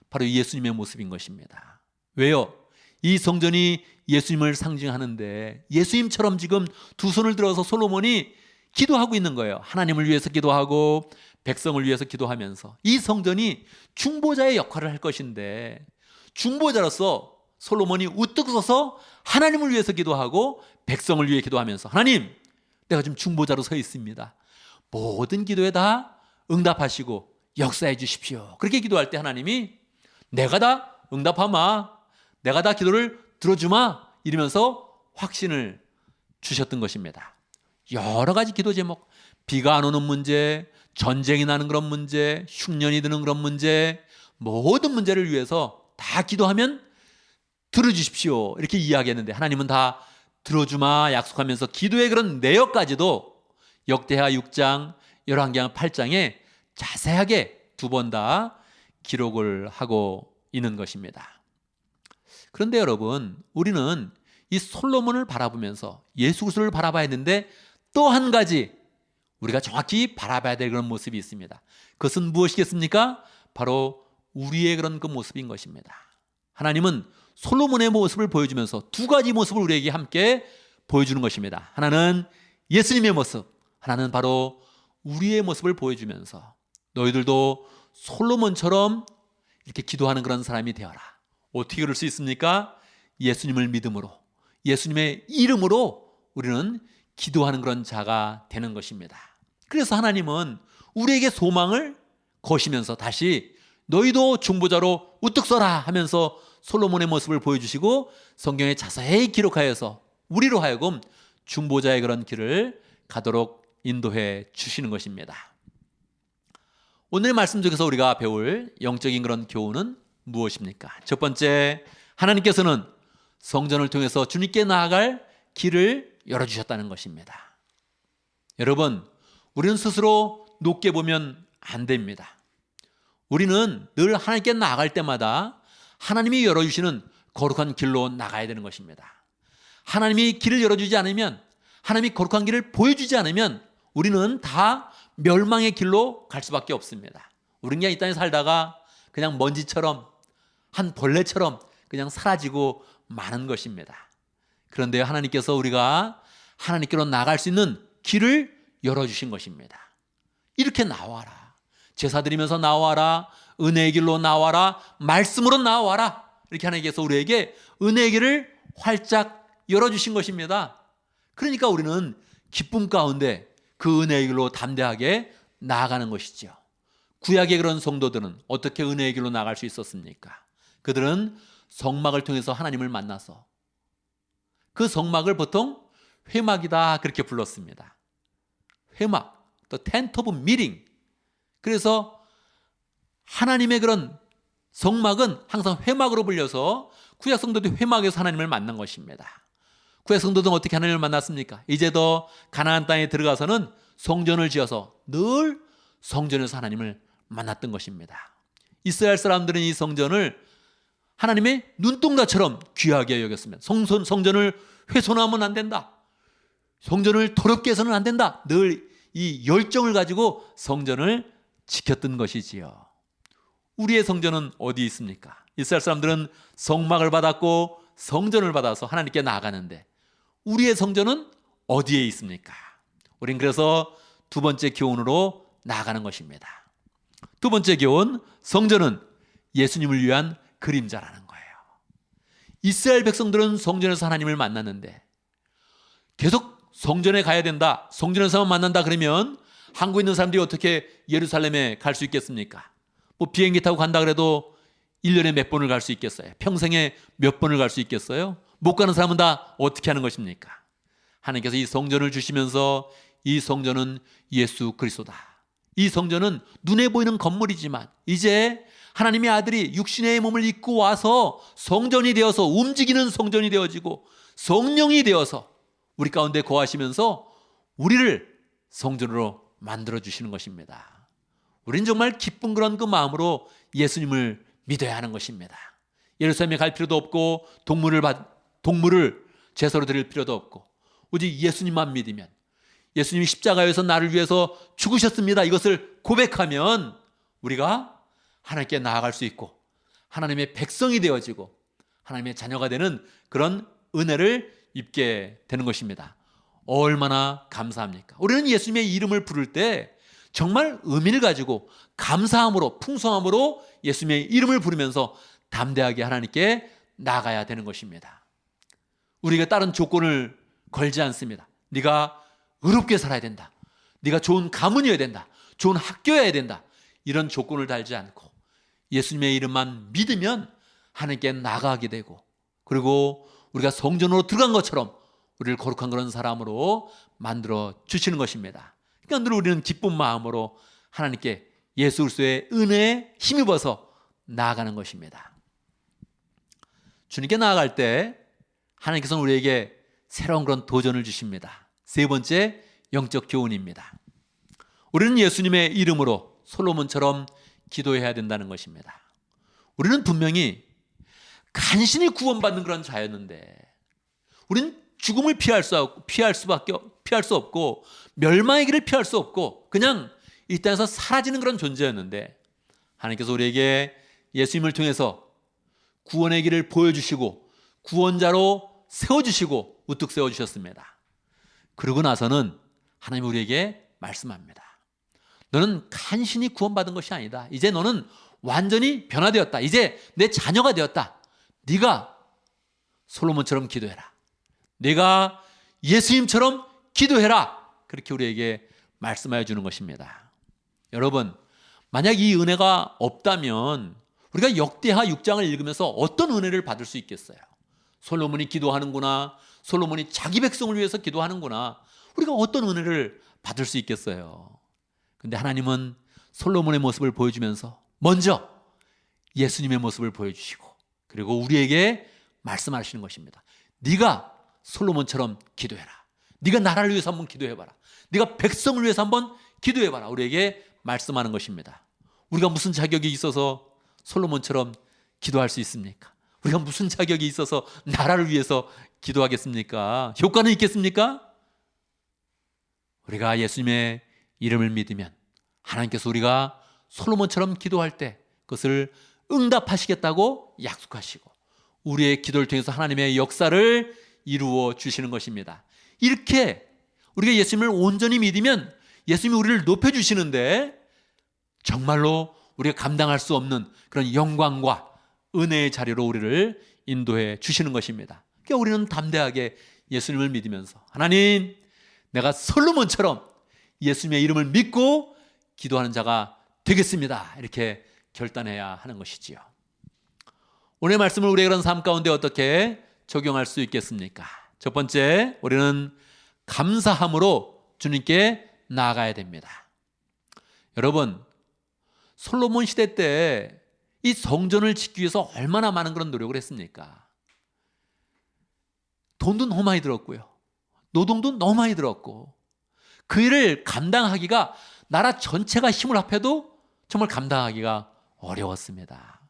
바로 예수님의 모습인 것입니다. 왜요? 이 성전이 예수님을 상징하는데 예수님처럼 지금 두 손을 들어서 솔로몬이 기도하고 있는 거예요. 하나님을 위해서 기도하고 백성을 위해서 기도하면서 이 성전이 중보자의 역할을 할 것인데 중보자로서 솔로몬이 우뚝 서서 하나님을 위해서 기도하고 백성을 위해 기도하면서 하나님, 내가 지금 중보자로 서 있습니다. 모든 기도에 다 응답하시고 역사해 주십시오. 그렇게 기도할 때 하나님이 내가 다 응답하마, 내가 다 기도를 들어주마 이러면서 확신을 주셨던 것입니다. 여러 가지 기도 제목, 비가 안 오는 문제, 전쟁이 나는 그런 문제, 흉년이 드는 그런 문제, 모든 문제를 위해서 다 기도하면 들어주십시오 이렇게 이야기했는데 하나님은 다 들어주마 약속하면서 기도의 그런 내역까지도 역대하 6장, 열왕기하 8장에 자세하게 두 번 다 기록을 하고 있는 것입니다. 그런데 여러분, 우리는 이 솔로몬을 바라보면서 예수 그리스도를 바라봐야 했는데 또 한 가지 우리가 정확히 바라봐야 될 그런 모습이 있습니다. 그것은 무엇이겠습니까? 바로 우리의 그런 그 모습인 것입니다. 하나님은 솔로몬의 모습을 보여주면서 두 가지 모습을 우리에게 함께 보여주는 것입니다. 하나는 예수님의 모습, 하나는 바로 우리의 모습을 보여주면서 너희들도 솔로몬처럼 이렇게 기도하는 그런 사람이 되어라. 어떻게 그럴 수 있습니까? 예수님을 믿음으로, 예수님의 이름으로 우리는 기도하는 그런 자가 되는 것입니다. 그래서 하나님은 우리에게 소망을 거시면서 다시 너희도 중보자로 우뚝 서라 하면서 솔로몬의 모습을 보여주시고 성경에 자세히 기록하여서 우리로 하여금 중보자의 그런 길을 가도록 인도해 주시는 것입니다. 오늘 말씀 중에서 우리가 배울 영적인 그런 교훈은 무엇입니까? 첫 번째, 하나님께서는 성전을 통해서 주님께 나아갈 길을 열어주셨다는 것입니다. 여러분, 우리는 스스로 높게 보면 안 됩니다. 우리는 늘 하나님께 나아갈 때마다 하나님이 열어주시는 거룩한 길로 나가야 되는 것입니다. 하나님이 길을 열어주지 않으면, 하나님이 거룩한 길을 보여주지 않으면 우리는 다 멸망의 길로 갈 수밖에 없습니다. 우리는 그냥 이 땅에 살다가 그냥 먼지처럼, 한 벌레처럼 그냥 사라지고 마는 것입니다. 그런데 하나님께서 우리가 하나님께로 나갈 수 있는 길을 열어주신 것입니다. 이렇게 나와라, 제사 드리면서 나와라, 은혜의 길로 나와라, 말씀으로 나와라, 이렇게 하나님께서 우리에게 은혜의 길을 활짝 열어주신 것입니다. 그러니까 우리는 기쁨 가운데 그 은혜의 길로 담대하게 나아가는 것이죠. 구약의 그런 성도들은 어떻게 은혜의 길로 나갈 수 있었습니까? 그들은 성막을 통해서 하나님을 만나서, 그 성막을 보통 회막이다 그렇게 불렀습니다. 회막, 또 텐트 오브 미팅. 그래서 하나님의 그런 성막은 항상 회막으로 불려서 구약 성도들이 회막에서 하나님을 만난 것입니다. 구약 성도들은 어떻게 하나님을 만났습니까? 이제 더 가나안 땅에 들어가서는 성전을 지어서 늘 성전에서 하나님을 만났던 것입니다. 이스라엘 사람들은 이 성전을 하나님의 눈동자처럼 귀하게 여겼습니다. 성전을 훼손하면 안 된다, 성전을 더럽게 해서는 안 된다, 늘 이 열정을 가지고 성전을 지켰던 것이지요. 우리의 성전은 어디 있습니까? 이스라엘 사람들은 성막을 받았고 성전을 받아서 하나님께 나아가는데 우리의 성전은 어디에 있습니까? 우린 그래서 두 번째 교훈으로 나아가는 것입니다. 두 번째 교훈, 성전은 예수님을 위한 그림자라는 거예요. 이스라엘 백성들은 성전에서 하나님을 만났는데 계속 성전에 가야 된다, 성전에서만 만난다 그러면 한국에 있는 사람들이 어떻게 예루살렘에 갈 수 있겠습니까? 뭐 비행기 타고 간다 그래도 1년에 몇 번을 갈 수 있겠어요? 평생에 몇 번을 갈 수 있겠어요? 못 가는 사람은 다 어떻게 하는 것입니까? 하나님께서 이 성전을 주시면서 이 성전은 예수 그리스도다. 이 성전은 눈에 보이는 건물이지만 이제 하나님의 아들이 육신의 몸을 입고 와서 성전이 되어서 움직이는 성전이 되어지고 성령이 되어서 우리 가운데 거하시면서 우리를 성전으로 만들어주시는 것입니다. 우리는 정말 기쁜 그런 그 마음으로 예수님을 믿어야 하는 것입니다. 예루살렘에 갈 필요도 없고 동물을 제사로 드릴 필요도 없고 오직 예수님만 믿으면, 예수님이 십자가에서 나를 위해서 죽으셨습니다, 이것을 고백하면 우리가 하나님께 나아갈 수 있고 하나님의 백성이 되어지고 하나님의 자녀가 되는 그런 은혜를 입게 되는 것입니다. 얼마나 감사합니까? 우리는 예수님의 이름을 부를 때 정말 의미를 가지고 감사함으로, 풍성함으로 예수님의 이름을 부르면서 담대하게 하나님께 나아가야 되는 것입니다. 우리가 다른 조건을 걸지 않습니다. 네가 의롭게 살아야 된다, 네가 좋은 가문이어야 된다, 좋은 학교여야 된다, 이런 조건을 달지 않고 예수님의 이름만 믿으면 하나님께 나아가게 되고, 그리고 우리가 성전으로 들어간 것처럼 우리를 거룩한 그런 사람으로 만들어 주시는 것입니다. 그러니까 늘 우리는 기쁜 마음으로 하나님께 예수 그리스도의 은혜에 힘입어서 나아가는 것입니다. 주님께 나아갈 때 하나님께서는 우리에게 새로운 그런 도전을 주십니다. 세 번째 영적 교훈입니다. 우리는 예수님의 이름으로 솔로몬처럼 기도해야 된다는 것입니다. 우리는 분명히 간신히 구원받는 그런 자였는데 우리는 죽음을 피할 수 없고 멸망의 길을 피할 수 없고 그냥 이 땅에서 사라지는 그런 존재였는데 하나님께서 우리에게 예수님을 통해서 구원의 길을 보여주시고 구원자로 세워주시고 우뚝 세워주셨습니다. 그러고 나서는 하나님이 우리에게 말씀합니다. 너는 간신히 구원받은 것이 아니다. 이제 너는 완전히 변화되었다. 이제 내 자녀가 되었다. 네가 솔로몬처럼 기도해라. 네가 예수님처럼 기도해라. 그렇게 우리에게 말씀하여 주는 것입니다. 여러분, 만약 이 은혜가 없다면 우리가 역대하 6장을 읽으면서 어떤 은혜를 받을 수 있겠어요? 솔로몬이 기도하는구나, 솔로몬이 자기 백성을 위해서 기도하는구나, 우리가 어떤 은혜를 받을 수 있겠어요? 근데 하나님은 솔로몬의 모습을 보여주면서 먼저 예수님의 모습을 보여주시고 그리고 우리에게 말씀하시는 것입니다. 네가 솔로몬처럼 기도해라. 네가 나라를 위해서 한번 기도해봐라. 네가 백성을 위해서 한번 기도해봐라. 우리에게 말씀하는 것입니다. 우리가 무슨 자격이 있어서 솔로몬처럼 기도할 수 있습니까? 우리가 무슨 자격이 있어서 나라를 위해서 기도하겠습니까? 효과는 있겠습니까? 우리가 예수님의 이름을 믿으면 하나님께서 우리가 솔로몬처럼 기도할 때 그것을 응답하시겠다고 약속하시고 우리의 기도를 통해서 하나님의 역사를 이루어 주시는 것입니다. 이렇게 우리가 예수님을 온전히 믿으면 예수님이 우리를 높여주시는데 정말로 우리가 감당할 수 없는 그런 영광과 은혜의 자리로 우리를 인도해 주시는 것입니다. 그러니까 우리는 담대하게 예수님을 믿으면서 하나님, 내가 솔로몬처럼 예수님의 이름을 믿고 기도하는 자가 되겠습니다. 이렇게 결단해야 하는 것이지요. 오늘 말씀을 우리의 그런 삶 가운데 어떻게 적용할 수 있겠습니까? 첫 번째, 우리는 감사함으로 주님께 나아가야 됩니다. 여러분, 솔로몬 시대 때 이 성전을 짓기 위해서 얼마나 많은 그런 노력을 했습니까? 돈도 너무 많이 들었고요. 노동도 너무 많이 들었고 그 일을 감당하기가 나라 전체가 힘을 합해도 정말 감당하기가 어려웠습니다.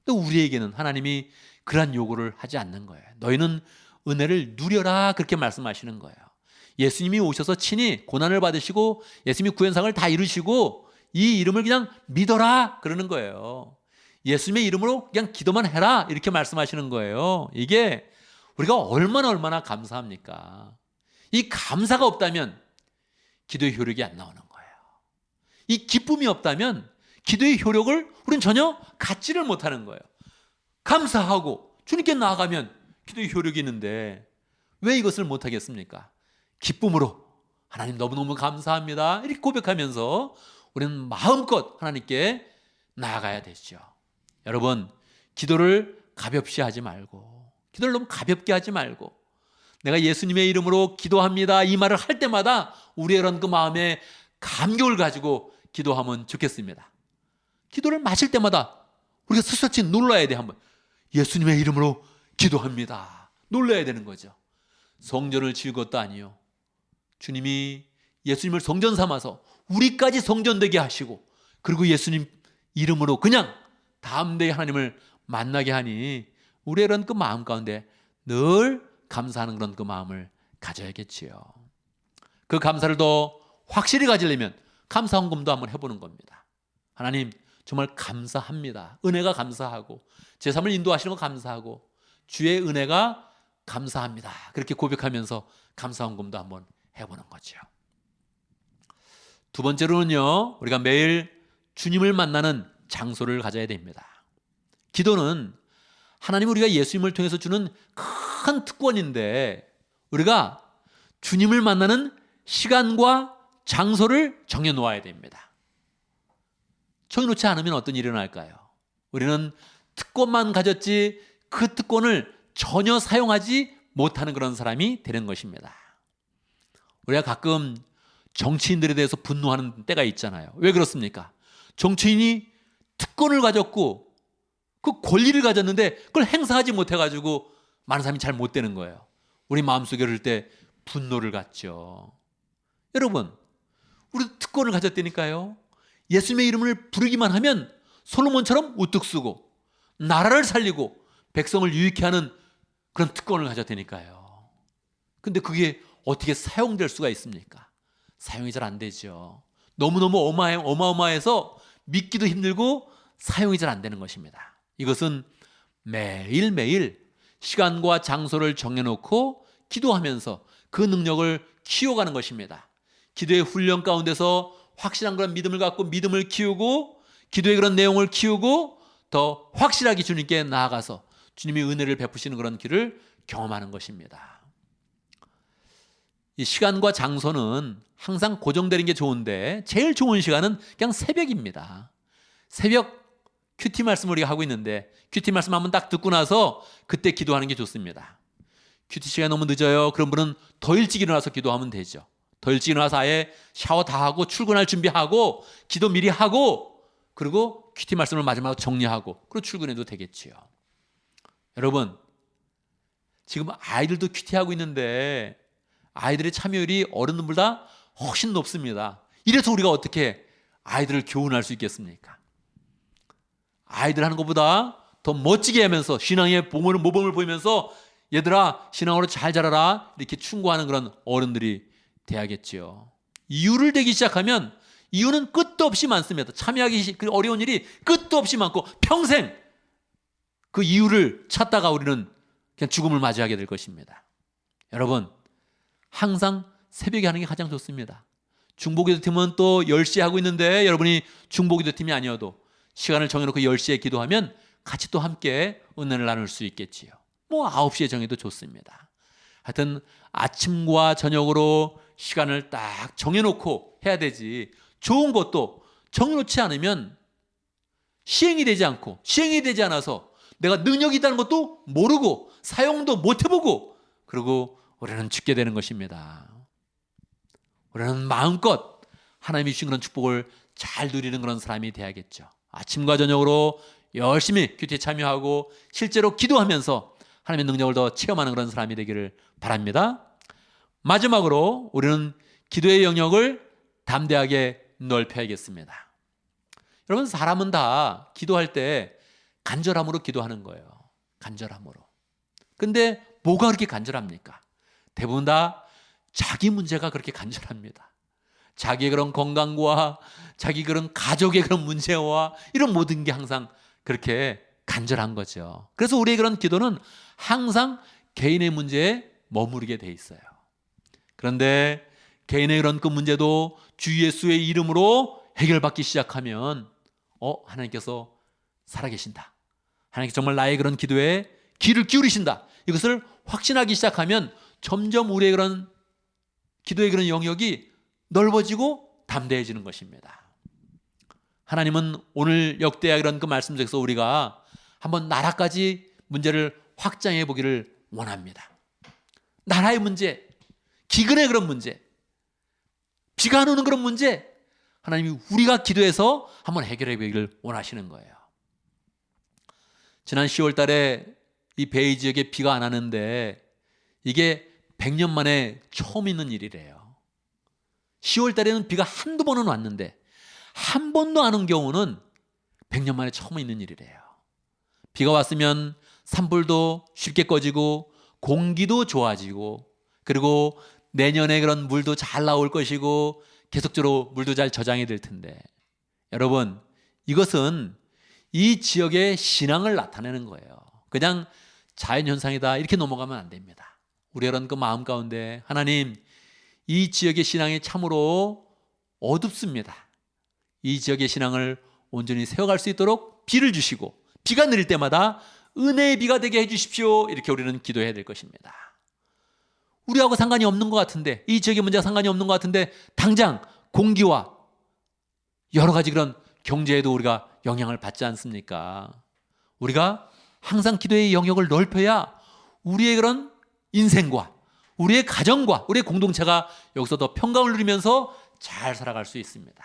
또 우리에게는 하나님이 그러한 요구를 하지 않는 거예요. 너희는 은혜를 누려라 그렇게 말씀하시는 거예요. 예수님이 오셔서 친히 고난을 받으시고 예수님이 구원상을 다 이루시고 이 이름을 그냥 믿어라 그러는 거예요. 예수님의 이름으로 그냥 기도만 해라 이렇게 말씀하시는 거예요. 이게 우리가 얼마나 감사합니까? 이 감사가 없다면 기도의 효력이 안 나오는 거예요. 이 기쁨이 없다면 기도의 효력을 우리는 전혀 갖지를 못하는 거예요. 감사하고 주님께 나아가면 기도의 효력이 있는데 왜 이것을 못하겠습니까? 기쁨으로 하나님 너무너무 감사합니다 이렇게 고백하면서 우리는 마음껏 하나님께 나아가야 되죠. 여러분, 기도를 가볍게 하지 말고 기도를 너무 가볍게 하지 말고 내가 예수님의 이름으로 기도합니다 이 말을 할 때마다 우리의 이런 그 마음에 감격을 가지고 기도하면 좋겠습니다. 기도를 마칠 때마다 우리가 스스로 놀라야 돼. 한번 예수님의 이름으로 기도합니다 놀라야 되는 거죠. 성전을 지을 것도 아니요, 주님이 예수님을 성전 삼아서 우리까지 성전 되게 하시고 그리고 예수님 이름으로 그냥 담대히 하나님을 만나게 하니 우리의 이런 그 마음 가운데 늘 감사하는 그런 그 마음을 가져야겠지요. 그 감사를 더 확실히 가지려면 감사 헌금도 한번 해보는 겁니다. 하나님 정말 감사합니다. 은혜가 감사하고 제 삶을 인도하시는 거 감사하고 주의 은혜가 감사합니다. 그렇게 고백하면서 감사 헌금도 한번 해보는 거죠. 두 번째로는요, 우리가 매일 주님을 만나는 장소를 가져야 됩니다. 기도는 하나님 우리가 예수님을 통해서 주는 큰 특권인데 우리가 주님을 만나는 시간과 장소를 정해놓아야 됩니다. 정해놓지 않으면 어떤 일이 일어날까요? 우리는 특권만 가졌지 그 특권을 전혀 사용하지 못하는 그런 사람이 되는 것입니다. 우리가 가끔 정치인들에 대해서 분노하는 때가 있잖아요. 왜 그렇습니까? 정치인이 특권을 가졌고 그 권리를 가졌는데 그걸 행사하지 못해가지고 많은 사람이 잘 못 되는 거예요. 우리 마음속에 그럴 때 분노를 갖죠. 여러분, 우리도 특권을 가졌다니까요. 예수님의 이름을 부르기만 하면 솔로몬처럼 우뚝 서고 나라를 살리고 백성을 유익케 하는 그런 특권을 가졌다니까요. 근데 그게 어떻게 사용될 수가 있습니까? 사용이 잘 안 되죠. 너무너무 어마어마해서 믿기도 힘들고 사용이 잘 안 되는 것입니다. 이것은 매일매일 시간과 장소를 정해놓고 기도하면서 그 능력을 키워가는 것입니다. 기도의 훈련 가운데서 확실한 그런 믿음을 갖고 믿음을 키우고 기도의 그런 내용을 키우고 더 확실하게 주님께 나아가서 주님이 은혜를 베푸시는 그런 길을 경험하는 것입니다. 이 시간과 장소는 항상 고정되는 게 좋은데 제일 좋은 시간은 그냥 새벽입니다. 새벽 큐티 말씀 우리가 하고 있는데 큐티 말씀 한번 딱 듣고 나서 그때 기도하는 게 좋습니다. 큐티 시간이 너무 늦어요. 그런 분은 더 일찍 일어나서 기도하면 되죠. 더 일찍 일어나서 아예 샤워 다 하고 출근할 준비하고 기도 미리 하고 그리고 큐티 말씀을 마지막으로 정리하고 그리고 출근해도 되겠지요. 여러분, 지금 아이들도 큐티하고 있는데 아이들의 참여율이 어른들보다 훨씬 높습니다. 이래서 우리가 어떻게 아이들을 교훈할 수 있겠습니까? 아이들 하는 것보다 더 멋지게 하면서 신앙의 모범을 보이면서 얘들아 신앙으로 잘 자라라 이렇게 충고하는 그런 어른들이 돼야겠지요. 이유를 대기 시작하면 이유는 끝도 없이 많습니다. 참여하기 어려운 일이 끝도 없이 많고 평생 그 이유를 찾다가 우리는 그냥 죽음을 맞이하게 될 것입니다. 여러분 항상 새벽에 하는 게 가장 좋습니다. 중보기도팀은 또 10시에 하고 있는데 여러분이 중보기도팀이 아니어도 시간을 정해놓고 10시에 기도하면 같이 또 함께 은혜를 나눌 수 있겠지요. 뭐 9시에 정해도 좋습니다. 하여튼 아침과 저녁으로 시간을 딱 정해놓고 해야 되지 좋은 것도 정해놓지 않으면 시행이 되지 않고 시행이 되지 않아서 내가 능력이 있다는 것도 모르고 사용도 못 해보고 그리고 우리는 죽게 되는 것입니다. 우리는 마음껏 하나님이 주신 그런 축복을 잘 누리는 그런 사람이 돼야겠죠. 아침과 저녁으로 열심히 큐티에 참여하고 실제로 기도하면서 하나님의 능력을 더 체험하는 그런 사람이 되기를 바랍니다. 마지막으로 우리는 기도의 영역을 담대하게 넓혀야겠습니다. 여러분 사람은 다 기도할 때 간절함으로 기도하는 거예요. 간절함으로. 근데 뭐가 그렇게 간절합니까? 대부분 다 자기 문제가 그렇게 간절합니다. 자기의 그런 건강과 자기 그런 가족의 그런 문제와 이런 모든 게 항상 그렇게 간절한 거죠. 그래서 우리의 그런 기도는 항상 개인의 문제에 머무르게 돼 있어요. 그런데 개인의 그런 그 문제도 주 예수의 이름으로 해결받기 시작하면 하나님께서 살아계신다. 하나님께서 정말 나의 그런 기도에 귀를 기울이신다. 이것을 확신하기 시작하면 점점 우리의 그런 기도의 그런 영역이 넓어지고 담대해지는 것입니다. 하나님은 오늘 역대하 그런 그 말씀 속에서 우리가 한번 나라까지 문제를 확장해 보기를 원합니다. 나라의 문제, 기근의 그런 문제, 비가 안 오는 그런 문제, 하나님이 우리가 기도해서 한번 해결해 보기를 원하시는 거예요. 지난 10월 달에 이 베이 지역에 비가 안 왔는데 이게 100년 만에 처음 있는 일이래요. 10월 달에는 비가 한두 번은 왔는데 한 번도 안 온 경우는 100년 만에 처음 있는 일이래요. 비가 왔으면 산불도 쉽게 꺼지고 공기도 좋아지고 그리고 내년에 그런 물도 잘 나올 것이고 계속적으로 물도 잘 저장이 될 텐데 여러분 이것은 이 지역의 신앙을 나타내는 거예요. 그냥 자연현상이다 이렇게 넘어가면 안 됩니다. 우리 이런 그 마음 가운데 하나님 이 지역의 신앙이 참으로 어둡습니다. 이 지역의 신앙을 온전히 세워갈 수 있도록 비를 주시고 비가 내릴 때마다 은혜의 비가 되게 해주십시오. 이렇게 우리는 기도해야 될 것입니다. 우리하고 상관이 없는 것 같은데 이 지역의 문제가 상관이 없는 것 같은데 당장 공기와 여러 가지 그런 경제에도 우리가 영향을 받지 않습니까? 우리가 항상 기도의 영역을 넓혀야 우리의 그런 인생과 우리의 가정과 우리의 공동체가 여기서 더 평강을 누리면서 잘 살아갈 수 있습니다.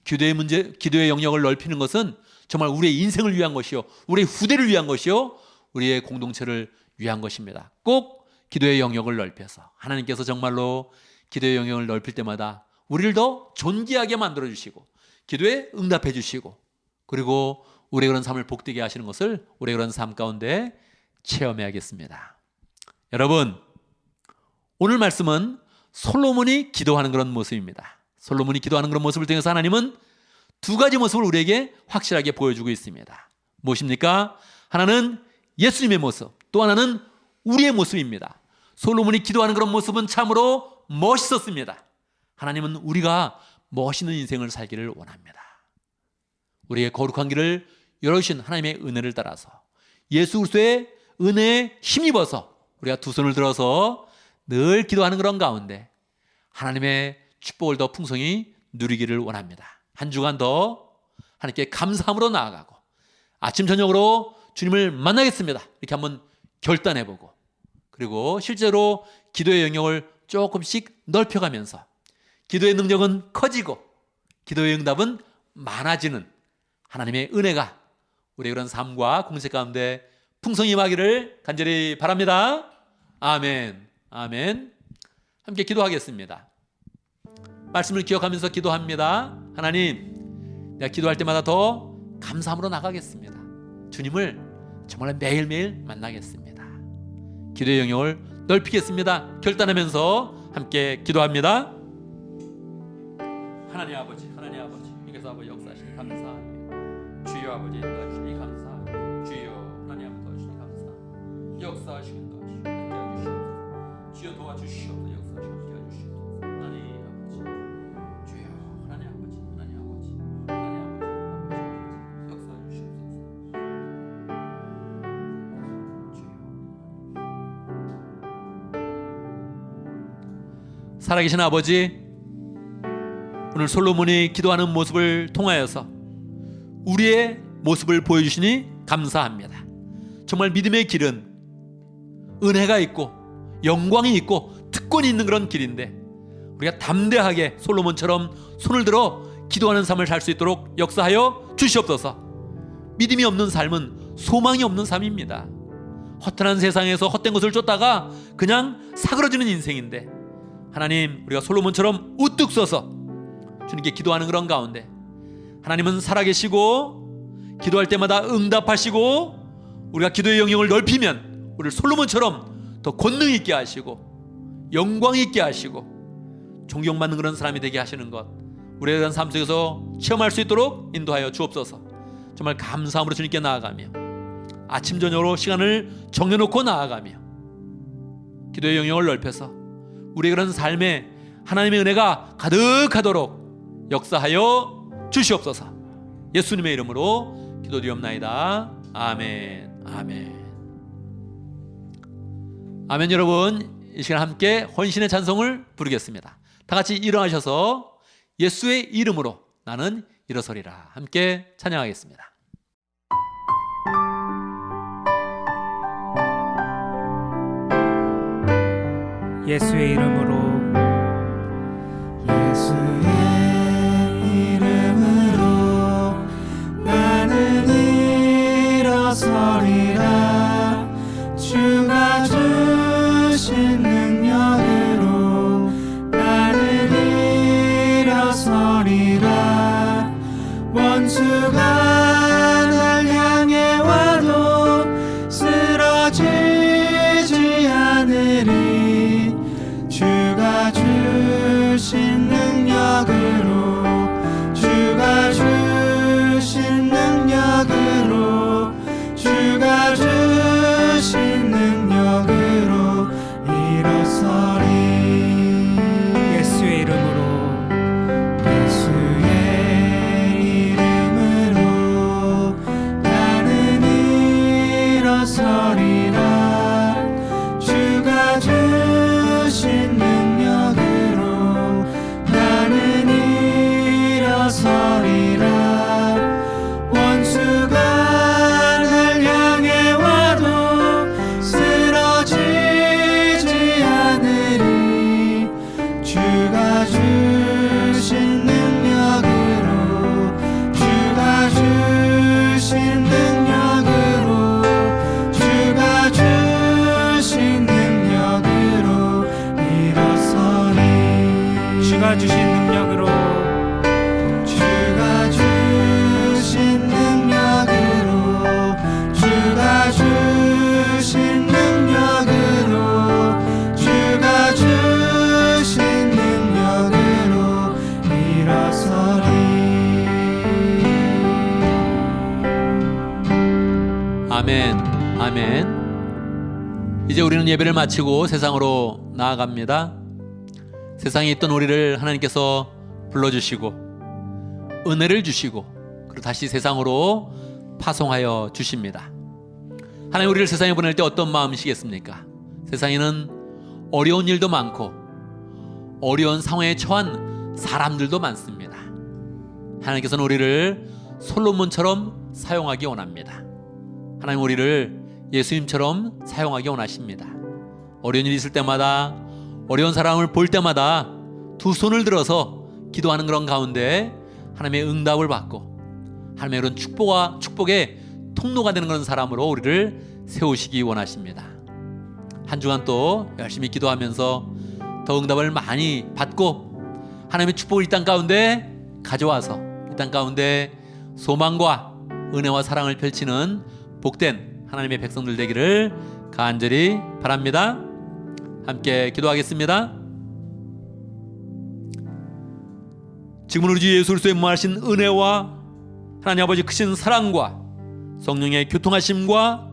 기도의 문제, 기도의 영역을 넓히는 것은 정말 우리의 인생을 위한 것이요, 우리의 후대를 위한 것이요, 우리의 공동체를 위한 것입니다. 꼭 기도의 영역을 넓혀서 하나님께서 정말로 기도의 영역을 넓힐 때마다 우리를 더 존귀하게 만들어 주시고 기도에 응답해 주시고 그리고 우리의 그런 삶을 복되게 하시는 것을 우리의 그런 삶 가운데 체험해야겠습니다. 여러분 오늘 말씀은 솔로몬이 기도하는 그런 모습입니다. 솔로몬이 기도하는 그런 모습을 통해서 하나님은 두 가지 모습을 우리에게 확실하게 보여주고 있습니다. 무엇입니까? 하나는 예수님의 모습, 또 하나는 우리의 모습입니다. 솔로몬이 기도하는 그런 모습은 참으로 멋있었습니다. 하나님은 우리가 멋있는 인생을 살기를 원합니다. 우리의 거룩한 길을 열어주신 하나님의 은혜를 따라서 예수 그리스도의 은혜에 힘입어서 우리가 두 손을 들어서 늘 기도하는 그런 가운데 하나님의 축복을 더 풍성히 누리기를 원합니다. 한 주간 더 하나님께 감사함으로 나아가고 아침 저녁으로 주님을 만나겠습니다. 이렇게 한번 결단해보고 그리고 실제로 기도의 영역을 조금씩 넓혀가면서 기도의 능력은 커지고 기도의 응답은 많아지는 하나님의 은혜가 우리의 그런 삶과 공생 가운데 풍성히 임하기를 간절히 바랍니다. 아멘. 아멘. 함께 기도하겠습니다. 말씀을 기억하면서 기도합니다. 하나님, 내가 기도할 때마다 더 감사함으로 나가겠습니다. 주님을 정말 매일매일 만나겠습니다. 기도의 영역을 넓히겠습니다. 결단하면서 함께 기도합니다. 하나님 아버지, 주님께서 아버지 역사하시니 감사합니다. 주여 아버지 도와주시니 감사합니다. 주여 하나님 아버지 도와주시니 감사합니다. 역사하시니 도와주시니 함께하주시옵소서. 주여 도와주시옵소서. 역사하시니 함께하주시옵소서. 하나님 아버지, 주여 하나님 아버지, 하나님 아버지, 하나님 아버지, 역사하주시옵소서. 살아계신 아버지, 오늘 솔로몬이 기도하는 모습을 통하여서 우리의 모습을 보여주시니 감사합니다. 정말 믿음의 길은 은혜가 있고 영광이 있고 특권이 있는 그런 길인데, 우리가 담대하게 솔로몬처럼 손을 들어 기도하는 삶을 살 수 있도록 역사하여 주시옵소서. 믿음이 없는 삶은 소망이 없는 삶입니다. 허탄한 세상에서 헛된 것을 쫓다가 그냥 사그러지는 인생인데, 하나님, 우리가 솔로몬처럼 우뚝 서서 주님께 기도하는 그런 가운데 하나님은 살아계시고 기도할 때마다 응답하시고, 우리가 기도의 영역을 넓히면 우리를 솔로몬처럼 더 권능 있게 하시고 영광 있게 하시고 존경받는 그런 사람이 되게 하시는 것, 우리에 대한 삶 속에서 체험할 수 있도록 인도하여 주옵소서. 정말 감사함으로 주님께 나아가며 아침 저녁으로 시간을 정해놓고 나아가며 기도의 영역을 넓혀서 우리의 그런 삶에 하나님의 은혜가 가득하도록 역사하여 주시옵소서. 예수님의 이름으로 기도드리옵나이다. 아멘. 아멘. 아멘. 여러분, 이 시간 함께 헌신의 찬송을 부르겠습니다. 다 같이 일어나셔서 예수의 이름으로 나는 일어서리라 함께 찬양하겠습니다. 예수의 이름으로 예수의 이름으로 나는 일어서리라. 주가 주신 능력으로 나는 일어서리라. 원수가 날 향해 와도 쓰러지지 않으리. 주가 주신 능력으로, 주가 주신 능력으로, 주가 주신 능력으로 일어서리. 예수의 이름으로 예수의 이름으로 나는 일어서리라. 주가 주신 능력으로 나는 일어서리라. 원수가 날 향해 와도 쓰러지지 않으리. 주가 주신 능력으로, 주가 주신 능력으로, 주가 주신 능력으로 일어서리. 주가 주신 능력으로, 주가 주신 능력으로, 주가 주신 능력으로, 주가 주신 능력으로 일어서리. 아멘. 아멘. 이제 우리는 예배를 마치고 세상으로 나아갑니다. 세상에 있던 우리를 하나님께서 불러주시고 은혜를 주시고 그리고 다시 세상으로 파송하여 주십니다. 하나님 우리를 세상에 보낼 때 어떤 마음이시겠습니까? 세상에는 어려운 일도 많고 어려운 상황에 처한 사람들도 많습니다. 하나님께서는 우리를 솔로몬처럼 사용하기 원합니다. 하나님 우리를 예수님처럼 사용하기 원하십니다. 어려운 일이 있을 때마다, 어려운 사람을 볼 때마다 두 손을 들어서 기도하는 그런 가운데 하나님의 응답을 받고 하나님의 그런 축복의 통로가 되는 그런 사람으로 우리를 세우시기 원하십니다. 한 주간 또 열심히 기도하면서 더 응답을 많이 받고 하나님의 축복을 이 땅 가운데 가져와서 이 땅 가운데 소망과 은혜와 사랑을 펼치는 복된 하나님의 백성들 되기를 간절히 바랍니다. 함께 기도하겠습니다. 지금은 우리 주 예수 그리스도의 무한하신 은혜와 하나님 아버지 크신 사랑과 성령의 교통하심과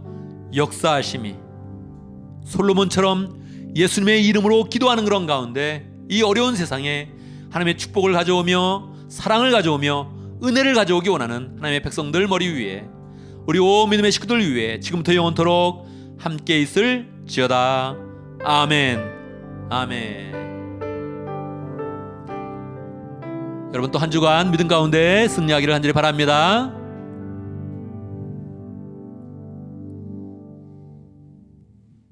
역사하심이 솔로몬처럼 예수님의 이름으로 기도하는 그런 가운데 이 어려운 세상에 하나님의 축복을 가져오며 사랑을 가져오며 은혜를 가져오기 원하는 하나님의 백성들 머리 위에 우리 온 믿음의 식구들 위에 지금부터 영원토록 함께 있을지어다. 아멘. 아멘. 여러분 또 한 주간 믿음 가운데 승리하기를 간절히 바랍니다.